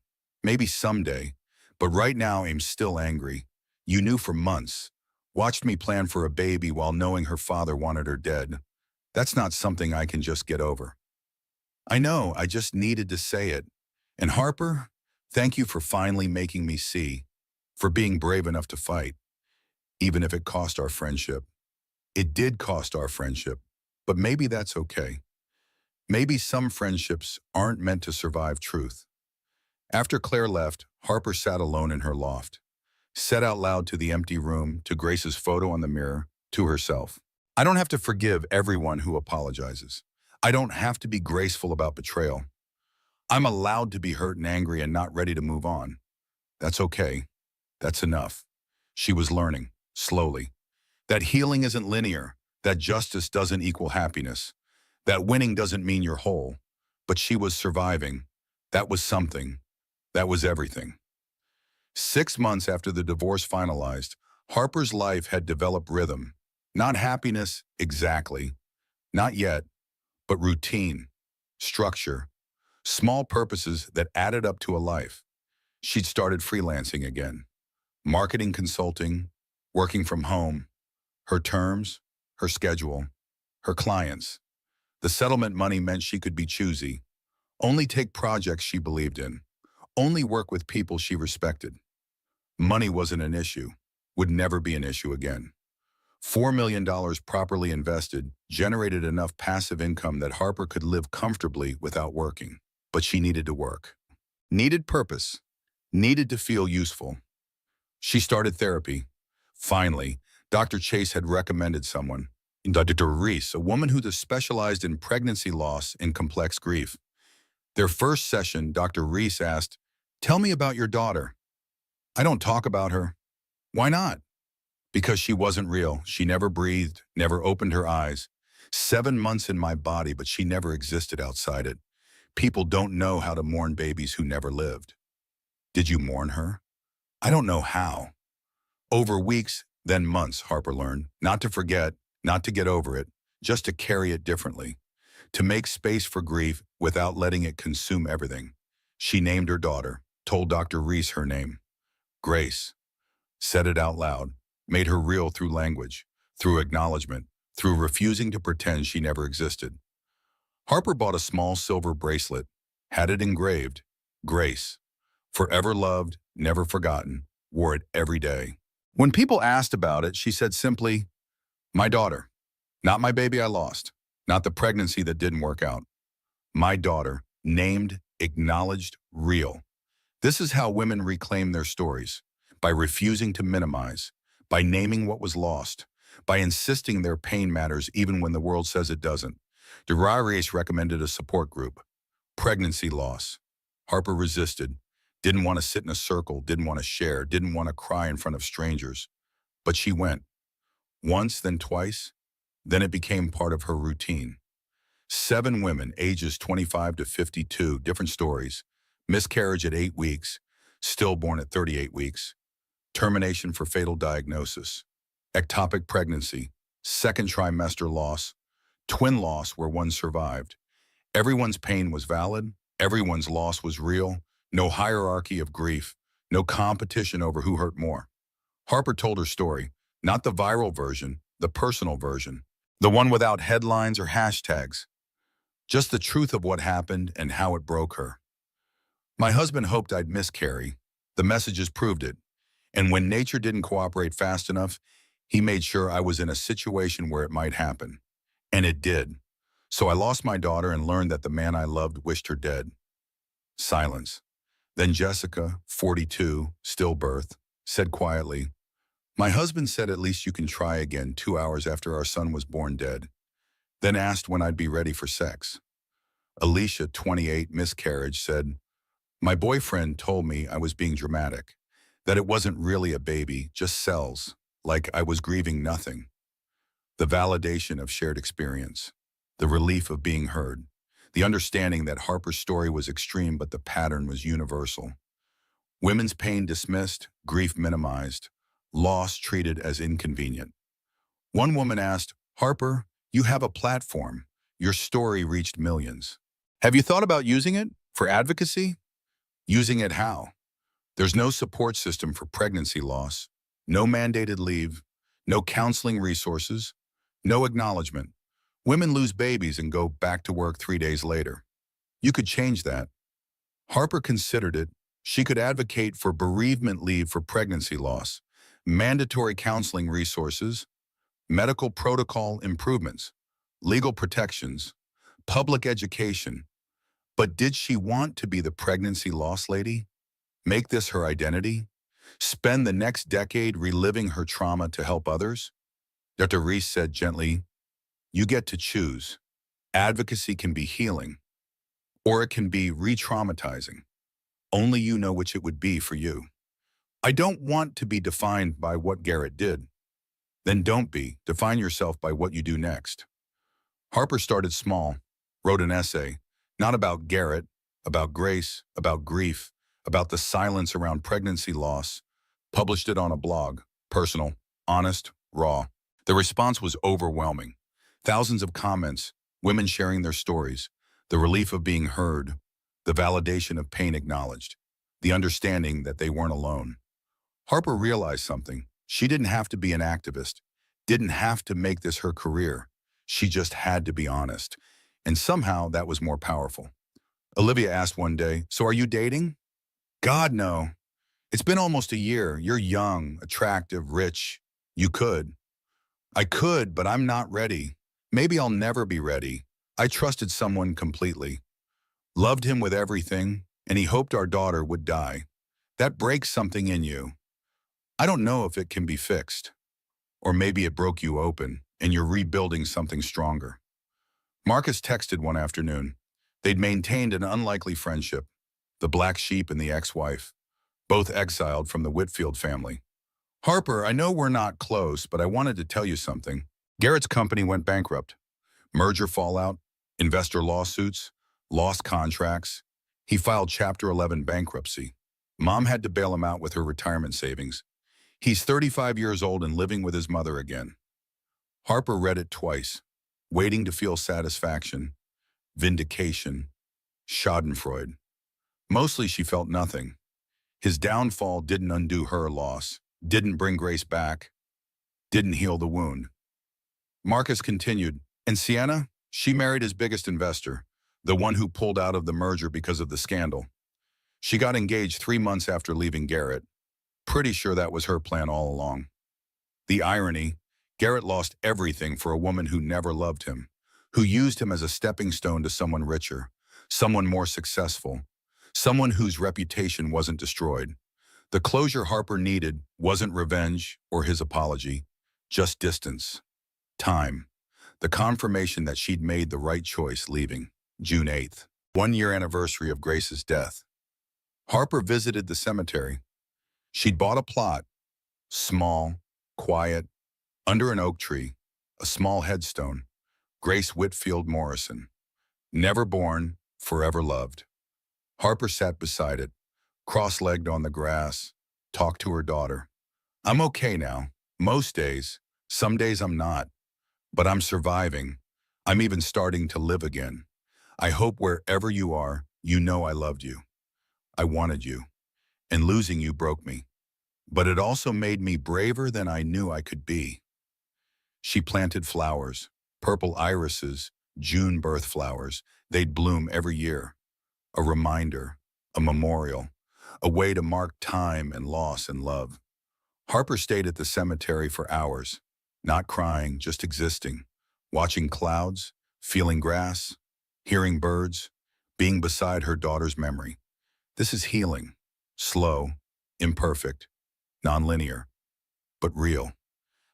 Maybe someday, but right now I'm still angry. You knew for months, watched me plan for a baby while knowing her father wanted her dead. That's not something I can just get over. I know, I just needed to say it. And Harper, thank you for finally making me see, for being brave enough to fight, even if it cost our friendship. It did cost our friendship, but maybe that's okay. Maybe some friendships aren't meant to survive truth. After Claire left, Harper sat alone in her loft, said out loud to the empty room, to Grace's photo on the mirror, to herself. I don't have to forgive everyone who apologizes. I don't have to be graceful about betrayal. I'm allowed to be hurt and angry and not ready to move on. That's okay. That's enough. She was learning, slowly, that healing isn't linear, that justice doesn't equal happiness, that winning doesn't mean you're whole. But she was surviving. That was something. That was everything. 6 months after the divorce finalized, Harper's life had developed rhythm. Not happiness, exactly. Not yet, but routine, structure, small purposes that added up to a life. She'd started freelancing again, marketing consulting, working from home, her terms, her schedule, her clients. The settlement money meant she could be choosy, only take projects she believed in, only work with people she respected. Money wasn't an issue, would never be an issue again. $4 million properly invested generated enough passive income that Harper could live comfortably without working. But she needed to work, needed purpose, needed to feel useful. She started therapy. Finally, Dr. Chase had recommended someone, Dr. Reese, a woman who specialized in pregnancy loss and complex grief. Their first session, Dr. Reese asked, "Tell me about your daughter." "I don't talk about her." "Why not?" "Because she wasn't real. She never breathed, never opened her eyes. 7 months in my body, but she never existed outside it. People don't know how to mourn babies who never lived." "Did you mourn her?" "I don't know how." Over weeks, then months, Harper learned, not to forget, not to get over it, just to carry it differently, to make space for grief without letting it consume everything. She named her daughter, told Dr. Reese her name, Grace, said it out loud, made her real through language, through acknowledgement, through refusing to pretend she never existed. Harper bought a small silver bracelet, had it engraved, Grace, forever loved, never forgotten, wore it every day. When people asked about it, she said simply, "My daughter, not my baby I lost, not the pregnancy that didn't work out. My daughter, named, acknowledged, real." This is how women reclaim their stories, by refusing to minimize, by naming what was lost, by insisting their pain matters even when the world says it doesn't. Durares recommended a support group, pregnancy loss. Harper resisted, didn't want to sit in a circle, didn't want to share, didn't want to cry in front of strangers. But she went, once, then twice, then it became part of her routine. 7 women, ages 25 to 52, different stories. Miscarriage at 8 weeks, stillborn at 38 weeks, termination for fatal diagnosis, ectopic pregnancy, second trimester loss, twin loss where one survived. Everyone's pain was valid, everyone's loss was real, no hierarchy of grief, no competition over who hurt more. Harper told her story, not the viral version, the personal version, the one without headlines or hashtags, just the truth of what happened and how it broke her. "My husband hoped I'd miscarry. The messages proved it. And when nature didn't cooperate fast enough, he made sure I was in a situation where it might happen. And it did. So I lost my daughter and learned that the man I loved wished her dead." Silence. Then Jessica, 42, stillbirth, said quietly, "My husband said at least you can try again 2 hours after our son was born dead. Then asked when I'd be ready for sex." Alicia, 28, miscarriage, said, "My boyfriend told me I was being dramatic, that it wasn't really a baby, just cells, like I was grieving nothing." The validation of shared experience, the relief of being heard, the understanding that Harper's story was extreme but the pattern was universal. Women's pain dismissed, grief minimized, loss treated as inconvenient. One woman asked, "Harper, you have a platform. Your story reached millions. Have you thought about using it for advocacy?" Using it how? There's no support system for pregnancy loss, no mandated leave, no counseling resources, no acknowledgement. Women lose babies and go back to work 3 days later. You could change that. Harper considered it. She could advocate for bereavement leave for pregnancy loss, mandatory counseling resources, medical protocol improvements, legal protections, public education. But did she want to be the pregnancy loss lady? Make this her identity? Spend the next decade reliving her trauma to help others? Dr. Reese said gently, "You get to choose. Advocacy can be healing, or it can be re-traumatizing. Only you know which it would be for you." I don't want to be defined by what Garrett did. Then don't be. Define yourself by what you do next. Harper started small, wrote an essay, not about Garrett, about grace, about grief, about the silence around pregnancy loss, published it on a blog, personal, honest, raw. The response was overwhelming. Thousands of comments, women sharing their stories, the relief of being heard, the validation of pain acknowledged, the understanding that they weren't alone. Harper realized something. She didn't have to be an activist, didn't have to make this her career. She just had to be honest. And somehow that was more powerful. Olivia asked one day, "So are you dating?" "God, no. It's been almost a year. You're young, attractive, rich. You could." "I could, but I'm not ready. Maybe I'll never be ready. I trusted someone completely. Loved him with everything, and he hoped our daughter would die. That breaks something in you. I don't know if it can be fixed. Or maybe it broke you open, and you're rebuilding something stronger." Marcus texted one afternoon. They'd maintained an unlikely friendship, the black sheep and the ex-wife, both exiled from the Whitfield family. "Harper, I know we're not close, but I wanted to tell you something. Garrett's company went bankrupt. Merger fallout, investor lawsuits, lost contracts. He filed Chapter 11 bankruptcy. Mom had to bail him out with her retirement savings. He's 35 years old and living with his mother again." Harper read it twice, waiting to feel satisfaction, vindication, schadenfreude. Mostly she felt nothing. His downfall didn't undo her loss, didn't bring Grace back, didn't heal the wound. Marcus continued, "And Sienna? She married his biggest investor, the one who pulled out of the merger because of the scandal. She got engaged 3 months after leaving Garrett. Pretty sure that was her plan all along." The irony, Garrett lost everything for a woman who never loved him, who used him as a stepping stone to someone richer, someone more successful, someone whose reputation wasn't destroyed. The closure Harper needed wasn't revenge or his apology, just distance, time, the confirmation that she'd made the right choice leaving. June 8th, 1-year anniversary of Grace's death. Harper visited the cemetery. She'd bought a plot, small, quiet, under an oak tree, a small headstone, Grace Whitfield Morrison. Never born, forever loved. Harper sat beside it, cross-legged on the grass, talked to her daughter. "I'm okay now. Most days. Some days I'm not. But I'm surviving. I'm even starting to live again. I hope wherever you are, you know I loved you. I wanted you. And losing you broke me. But it also made me braver than I knew I could be." She planted flowers, purple irises, June birth flowers. They'd bloom every year. A reminder, a memorial, a way to mark time and loss and love. Harper stayed at the cemetery for hours, not crying, just existing, watching clouds, feeling grass, hearing birds, being beside her daughter's memory. This is healing, slow, imperfect, nonlinear, but real.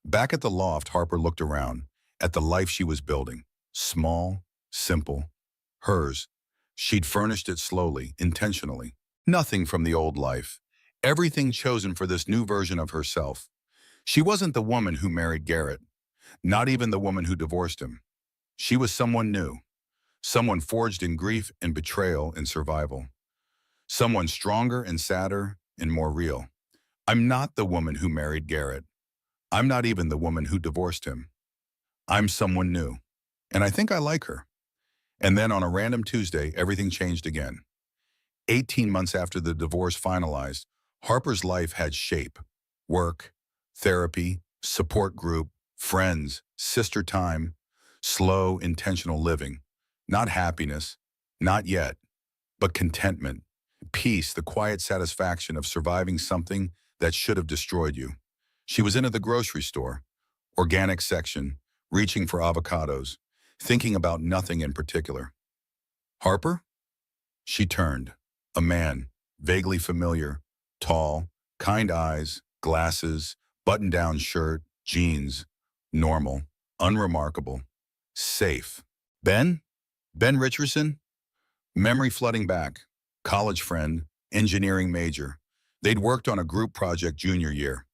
Back at the loft, Harper looked around, at the life she was building. Small, simple, hers. She'd furnished it slowly, intentionally. Nothing from the old life. Everything chosen for this new version of herself. She wasn't the woman who married Garrett, not even the woman who divorced him. She was someone new, someone forged in grief and betrayal and survival. Someone stronger and sadder, and more real. I'm not the woman who married Garrett. I'm not even the woman who divorced him. I'm someone new. And I think I like her. And then on a random Tuesday, everything changed again. 18 months after the divorce finalized, Harper's life had shape. Work, therapy, support group, friends, sister time, slow, intentional living. Not happiness, not yet, but contentment, peace, the quiet satisfaction of surviving something that should have destroyed you. She was into the grocery store, organic section, reaching for avocados, thinking about nothing in particular. Harper? She turned. A man, vaguely familiar, tall, kind eyes, glasses, button-down shirt, jeans, normal, unremarkable, safe. Ben? Ben Richardson? Memory flooding back. College friend, engineering major. They'd worked on a group project junior year.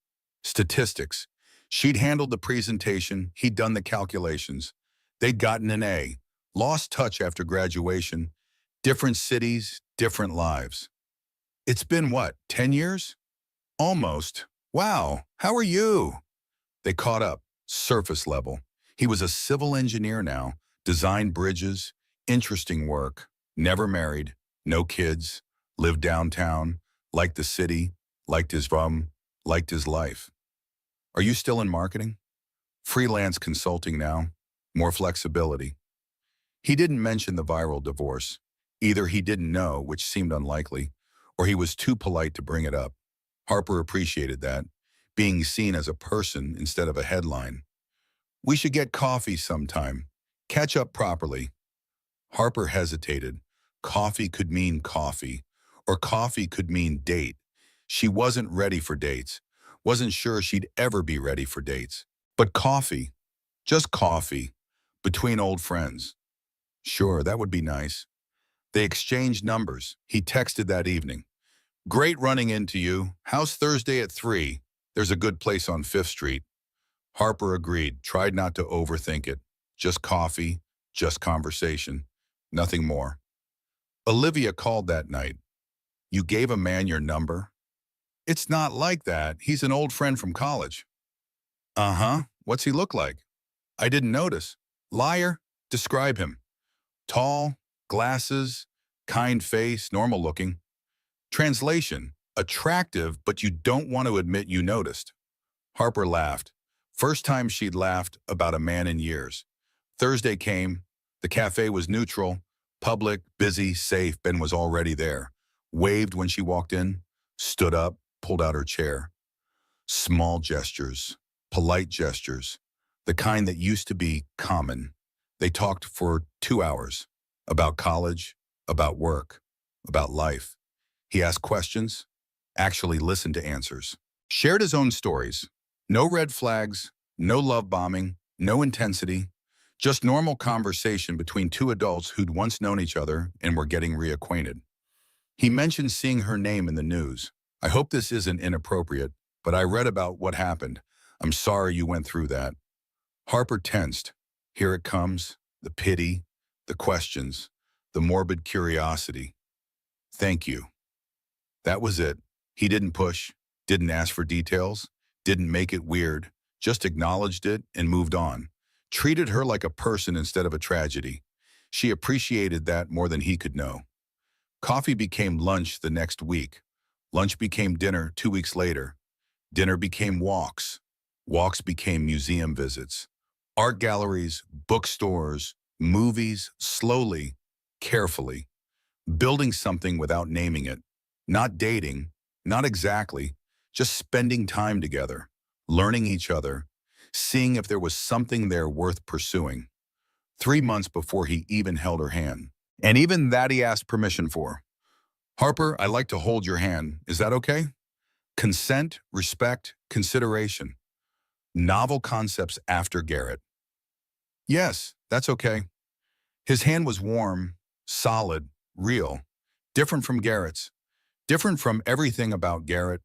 Statistics. She'd handled the presentation, he'd done the calculations. They'd gotten an A, lost touch after graduation, different cities, different lives. It's been what, 10 years? Almost. Wow, how are you? They caught up, surface level. He was a civil engineer now, designed bridges, interesting work, never married, no kids, lived downtown, liked the city, liked his liked his life. Are you still in marketing? Freelance consulting now, more flexibility. He didn't mention the viral divorce. Either he didn't know, which seemed unlikely, or he was too polite to bring it up. Harper appreciated that, being seen as a person instead of a headline. We should get coffee sometime. Catch up properly. Harper hesitated. Coffee could mean coffee, or coffee could mean date. She wasn't ready for dates, wasn't sure she'd ever be ready for dates. But coffee, just coffee, between old friends. Sure, that would be nice. They exchanged numbers. He texted that evening. Great running into you. How's Thursday at 3? There's a good place on 5th Street. Harper agreed, tried not to overthink it. Just coffee, just conversation, nothing more. Olivia called that night. You gave a man your number? It's not like that. He's an old friend from college. Uh-huh. What's he look like? I didn't notice. Liar. Describe him. Tall, glasses, kind face, normal looking. Translation, attractive, but you don't want to admit you noticed. Harper laughed. First time she'd laughed about a man in years. Thursday came. The cafe was neutral, public, busy, safe. Ben was already there. Waved when she walked in, stood up, pulled out her chair. Small gestures, polite gestures, the kind that used to be common. They talked for 2 hours about college, about work, about life. He asked questions, actually listened to answers. Shared his own stories. No red flags, no love bombing, no intensity, just normal conversation between two adults who'd once known each other and were getting reacquainted. He mentioned seeing her name in the news. I hope this isn't inappropriate, but I read about what happened. I'm sorry you went through that. Harper tensed. Here it comes, the pity, the questions, the morbid curiosity. Thank you. That was it. He didn't push, didn't ask for details, didn't make it weird, just acknowledged it and moved on. Treated her like a person instead of a tragedy. She appreciated that more than he could know. Coffee became lunch the next week. Lunch became dinner 2 weeks later. Dinner became walks. Walks became museum visits. Art galleries, bookstores, movies, slowly, carefully. Building something without naming it. Not dating, not exactly, just spending time together, learning each other, seeing if there was something there worth pursuing. 3 months before he even held her hand. And even that he asked permission for. Harper, I like to hold your hand. Is that okay? Consent, respect, consideration. Novel concepts after Garrett. Yes, that's okay. His hand was warm, solid, real, different from Garrett's, different from everything about Garrett.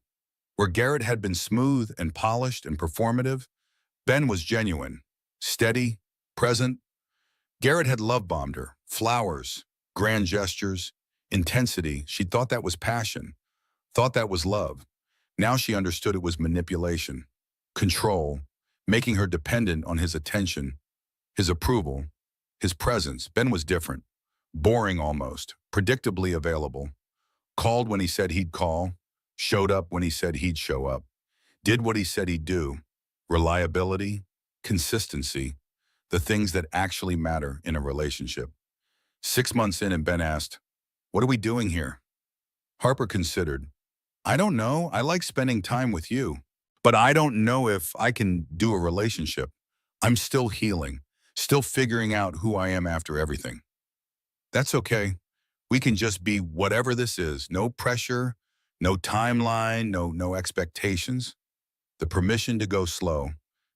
Where Garrett had been smooth and polished and performative, Ben was genuine, steady, present. Garrett had love-bombed her, flowers, grand gestures, intensity. She thought that was passion. Thought that was love. Now she understood it was manipulation, control, making her dependent on his attention, his approval, his presence. Ben was different, boring almost, predictably available. Called when he said he'd call, showed up when he said he'd show up, did what he said he'd do. Reliability, consistency, the things that actually matter in a relationship. 6 months in and Ben asked, "What are we doing here?" Harper considered. "I don't know. I like spending time with you. But I don't know if I can do a relationship. I'm still healing, still figuring out who I am after everything." "That's okay. We can just be whatever this is. No pressure, no timeline, no expectations. The permission to go slow,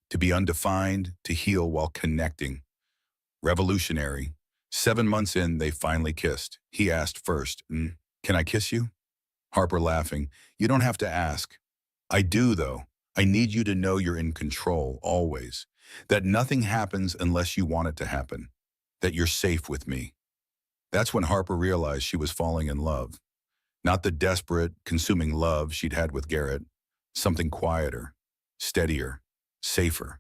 to be undefined, to heal while connecting." Revolutionary. 7 months in, they finally kissed. He asked first, "Can I kiss you?" Harper laughing. "You don't have to ask." "I do, though. I need you to know you're in control, always. That nothing happens unless you want it to happen. That you're safe with me." That's when Harper realized she was falling in love. Not the desperate, consuming love she'd had with Garrett. Something quieter, steadier, safer.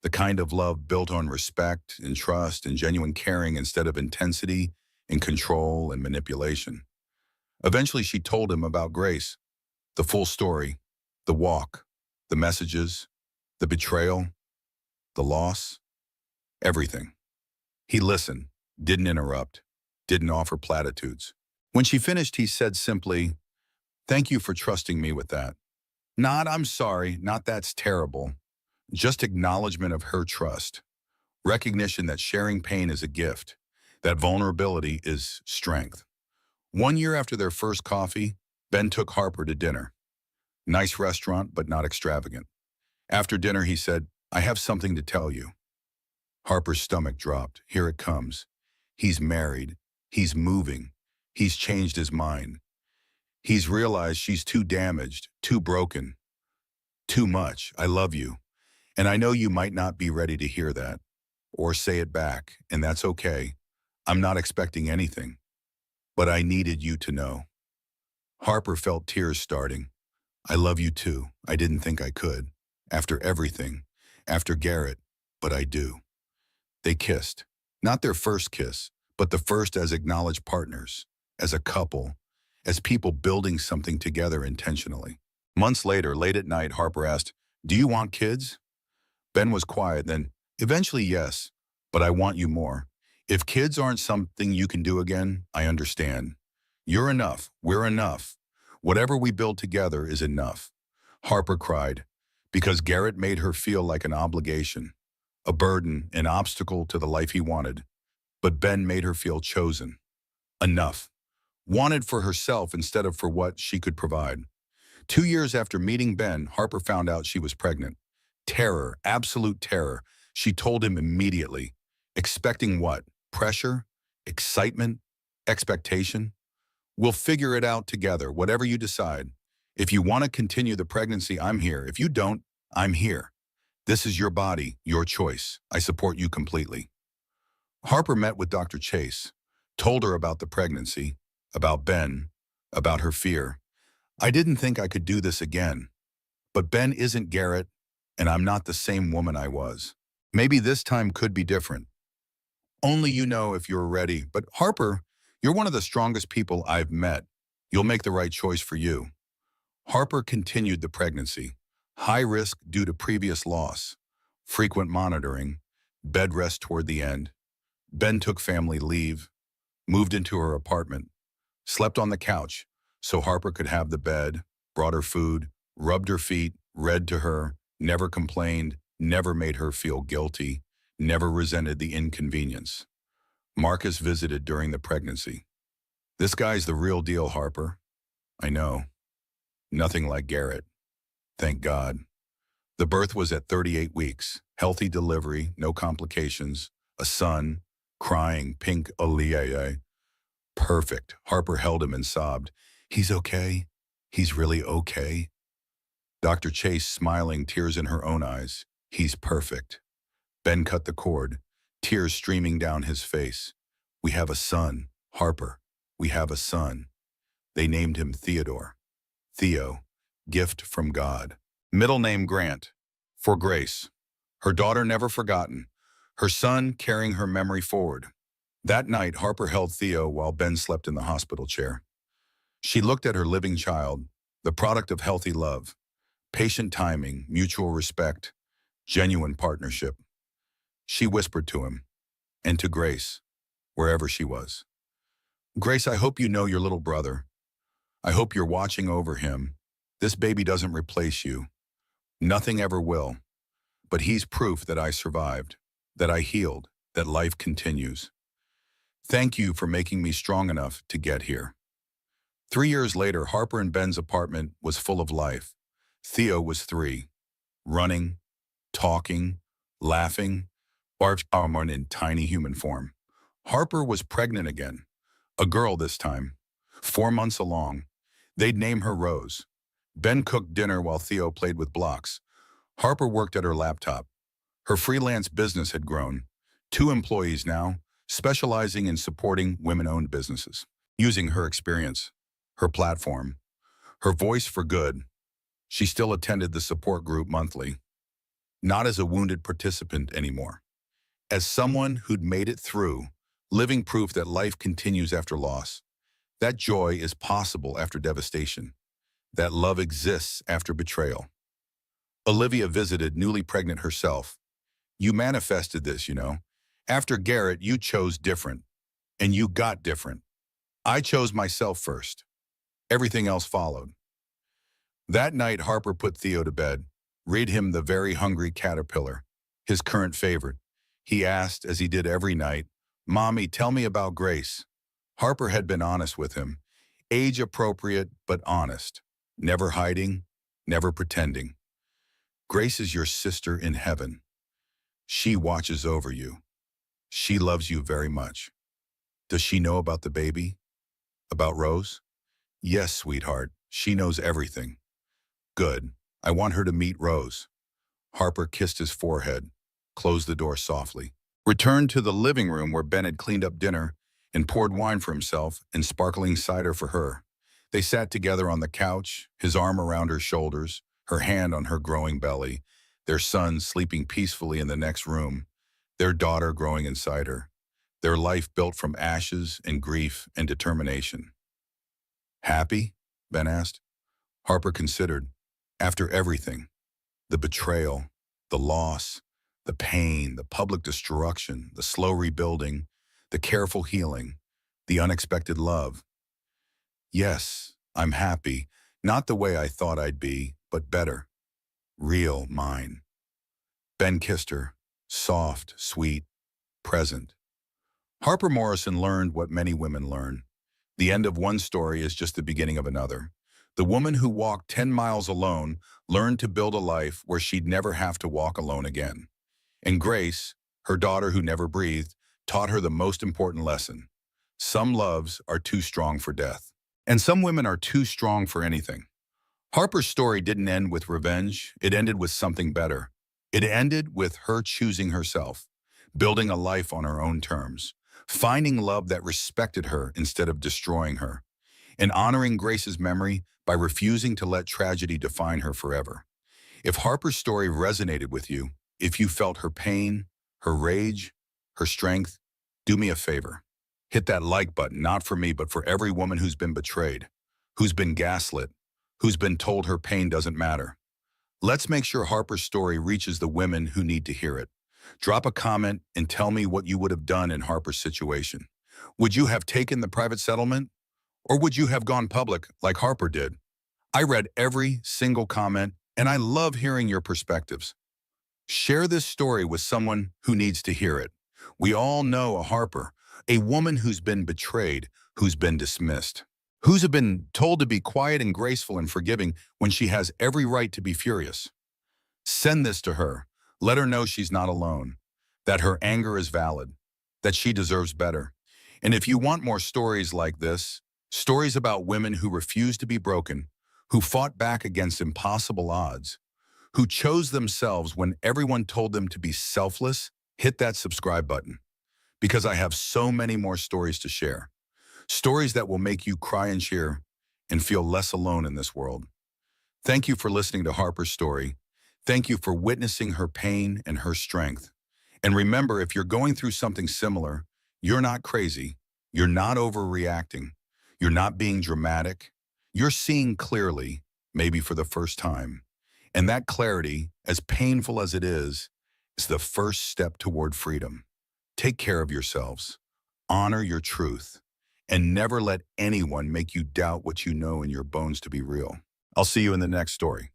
The kind of love built on respect and trust and genuine caring instead of intensity and control and manipulation. Eventually she told him about Grace, the full story, the walk, the messages, the betrayal, the loss, everything. He listened, didn't interrupt, didn't offer platitudes. When she finished, he said simply, "Thank you for trusting me with that." Not "I'm sorry," not "that's terrible." Just acknowledgement of her trust. Recognition that sharing pain is a gift, that vulnerability is strength. 1 year after their first coffee, Ben took Harper to dinner. Nice restaurant, but not extravagant. After dinner, he said, "I have something to tell you." Harper's stomach dropped. Here it comes. He's married. He's moving. He's changed his mind. He's realized she's too damaged, too broken, too much. "I love you. And I know you might not be ready to hear that, or say it back, and that's okay. I'm not expecting anything. But I needed you to know." Harper felt tears starting. "I love you too. I didn't think I could. After everything. After Garrett. But I do." They kissed. Not their first kiss, but the first as acknowledged partners, as a couple, as people building something together intentionally. Months later, late at night, Harper asked, "Do you want kids?" Ben was quiet, then, "Eventually, yes, but I want you more. If kids aren't something you can do again, I understand. You're enough. We're enough. Whatever we build together is enough." Harper cried, because Garrett made her feel like an obligation, a burden, an obstacle to the life he wanted. But Ben made her feel chosen. Enough. Wanted for herself instead of for what she could provide. 2 years after meeting Ben, Harper found out she was pregnant. Terror, absolute terror. She told him immediately. Expecting what? Pressure? Excitement? Expectation? "We'll figure it out together, whatever you decide. If you want to continue the pregnancy, I'm here. If you don't, I'm here. This is your body, your choice. I support you completely." Harper met with Dr. Chase, told her about the pregnancy, about Ben, about her fear. "I didn't think I could do this again. But Ben isn't Garrett, and I'm not the same woman I was. Maybe this time could be different. Only you know if you're ready. But Harper, you're one of the strongest people I've met. You'll make the right choice for you." Harper continued the pregnancy. High risk due to previous loss, frequent monitoring, bed rest toward the end. Ben took family leave, moved into her apartment, slept on the couch so Harper could have the bed, brought her food, rubbed her feet, read to her, never complained, never made her feel guilty, never resented the inconvenience. Marcus visited during the pregnancy. "This guy's the real deal, Harper." "I know. Nothing like Garrett. Thank God." The birth was at 38 weeks. Healthy delivery, no complications. A son, crying, pink Olier. Perfect. Harper held him and sobbed. "He's okay. He's really okay." Dr. Chase smiling, tears in her own eyes. "He's perfect." Ben cut the cord, tears streaming down his face. "We have a son, Harper. We have a son." They named him Theodore. Theo, gift from God. Middle name Grant, for Grace. Her daughter never forgotten. Her son carrying her memory forward. That night, Harper held Theo while Ben slept in the hospital chair. She looked at her living child, the product of healthy love, patient timing, mutual respect, genuine partnership. She whispered to him, and to Grace, wherever she was. Grace, I hope you know your little brother. I hope you're watching over him. This baby doesn't replace you. Nothing ever will. But he's proof that I survived, that I healed, that life continues. Thank you for making me strong enough to get here. 3 years later, Harper and Ben's apartment was full of life. Theo was 3, running, talking, laughing, barfed hormone in tiny human form. Harper was pregnant again, a girl this time, 4 months along. They'd name her Rose. Ben cooked dinner while Theo played with blocks. Harper worked at her laptop. Her freelance business had grown. 2 employees now, specializing in supporting women-owned businesses. Using her experience, her platform, her voice for good, she still attended the support group monthly. Not as a wounded participant anymore. As someone who'd made it through, living proof that life continues after loss. That joy is possible after devastation. That love exists after betrayal. Olivia visited, newly pregnant herself. You manifested this, you know. After Garrett, you chose different. And you got different. I chose myself first. Everything else followed. That night, Harper put Theo to bed, read him The Very Hungry Caterpillar, his current favorite. He asked, as he did every night, Mommy, tell me about Grace. Harper had been honest with him. Age-appropriate, but honest. Never hiding, never pretending. Grace is your sister in heaven. She watches over you. She loves you very much. Does she know about the baby? About Rose? Yes, sweetheart. She knows everything. Good. I want her to meet Rose. Harper kissed his forehead, closed the door softly, returned to the living room where Ben had cleaned up dinner and poured wine for himself and sparkling cider for her. They sat together on the couch, his arm around her shoulders, her hand on her growing belly, their son sleeping peacefully in the next room, their daughter growing inside her, their life built from ashes and grief and determination. Happy? Ben asked. Harper considered. After everything, the betrayal, the loss, the pain, the public destruction, the slow rebuilding, the careful healing, the unexpected love. Yes, I'm happy, not the way I thought I'd be, but better. Real mine. Ben kissed her, soft, sweet, present. Harper Morrison learned what many women learn. The end of one story is just the beginning of another. The woman who walked 10 miles alone learned to build a life where she'd never have to walk alone again. And Grace, her daughter who never breathed, taught her the most important lesson. Some loves are too strong for death. And some women are too strong for anything. Harper's story didn't end with revenge. It ended with something better. It ended with her choosing herself, building a life on her own terms, finding love that respected her instead of destroying her, and honoring Grace's memory by refusing to let tragedy define her forever. If Harper's story resonated with you, if you felt her pain, her rage, her strength, do me a favor. Hit that like button, not for me, but for every woman who's been betrayed, who's been gaslit, who's been told her pain doesn't matter. Let's make sure Harper's story reaches the women who need to hear it. Drop a comment and tell me what you would have done in Harper's situation. Would you have taken the private settlement? Or would you have gone public like Harper did? I read every single comment, and I love hearing your perspectives. Share this story with someone who needs to hear it. We all know a Harper, a woman who's been betrayed, who's been dismissed, who's been told to be quiet and graceful and forgiving when she has every right to be furious. Send this to her. Let her know she's not alone, that her anger is valid, that she deserves better. And if you want more stories like this, stories about women who refused to be broken, who fought back against impossible odds, who chose themselves when everyone told them to be selfless, hit that subscribe button. Because I have so many more stories to share. Stories that will make you cry and cheer, and feel less alone in this world. Thank you for listening to Harper's story. Thank you for witnessing her pain and her strength. And remember, if you're going through something similar, you're not crazy. You're not overreacting. You're not being dramatic. You're seeing clearly, maybe for the first time. And that clarity, as painful as it is the first step toward freedom. Take care of yourselves. Honor your truth. And never let anyone make you doubt what you know in your bones to be real. I'll see you in the next story.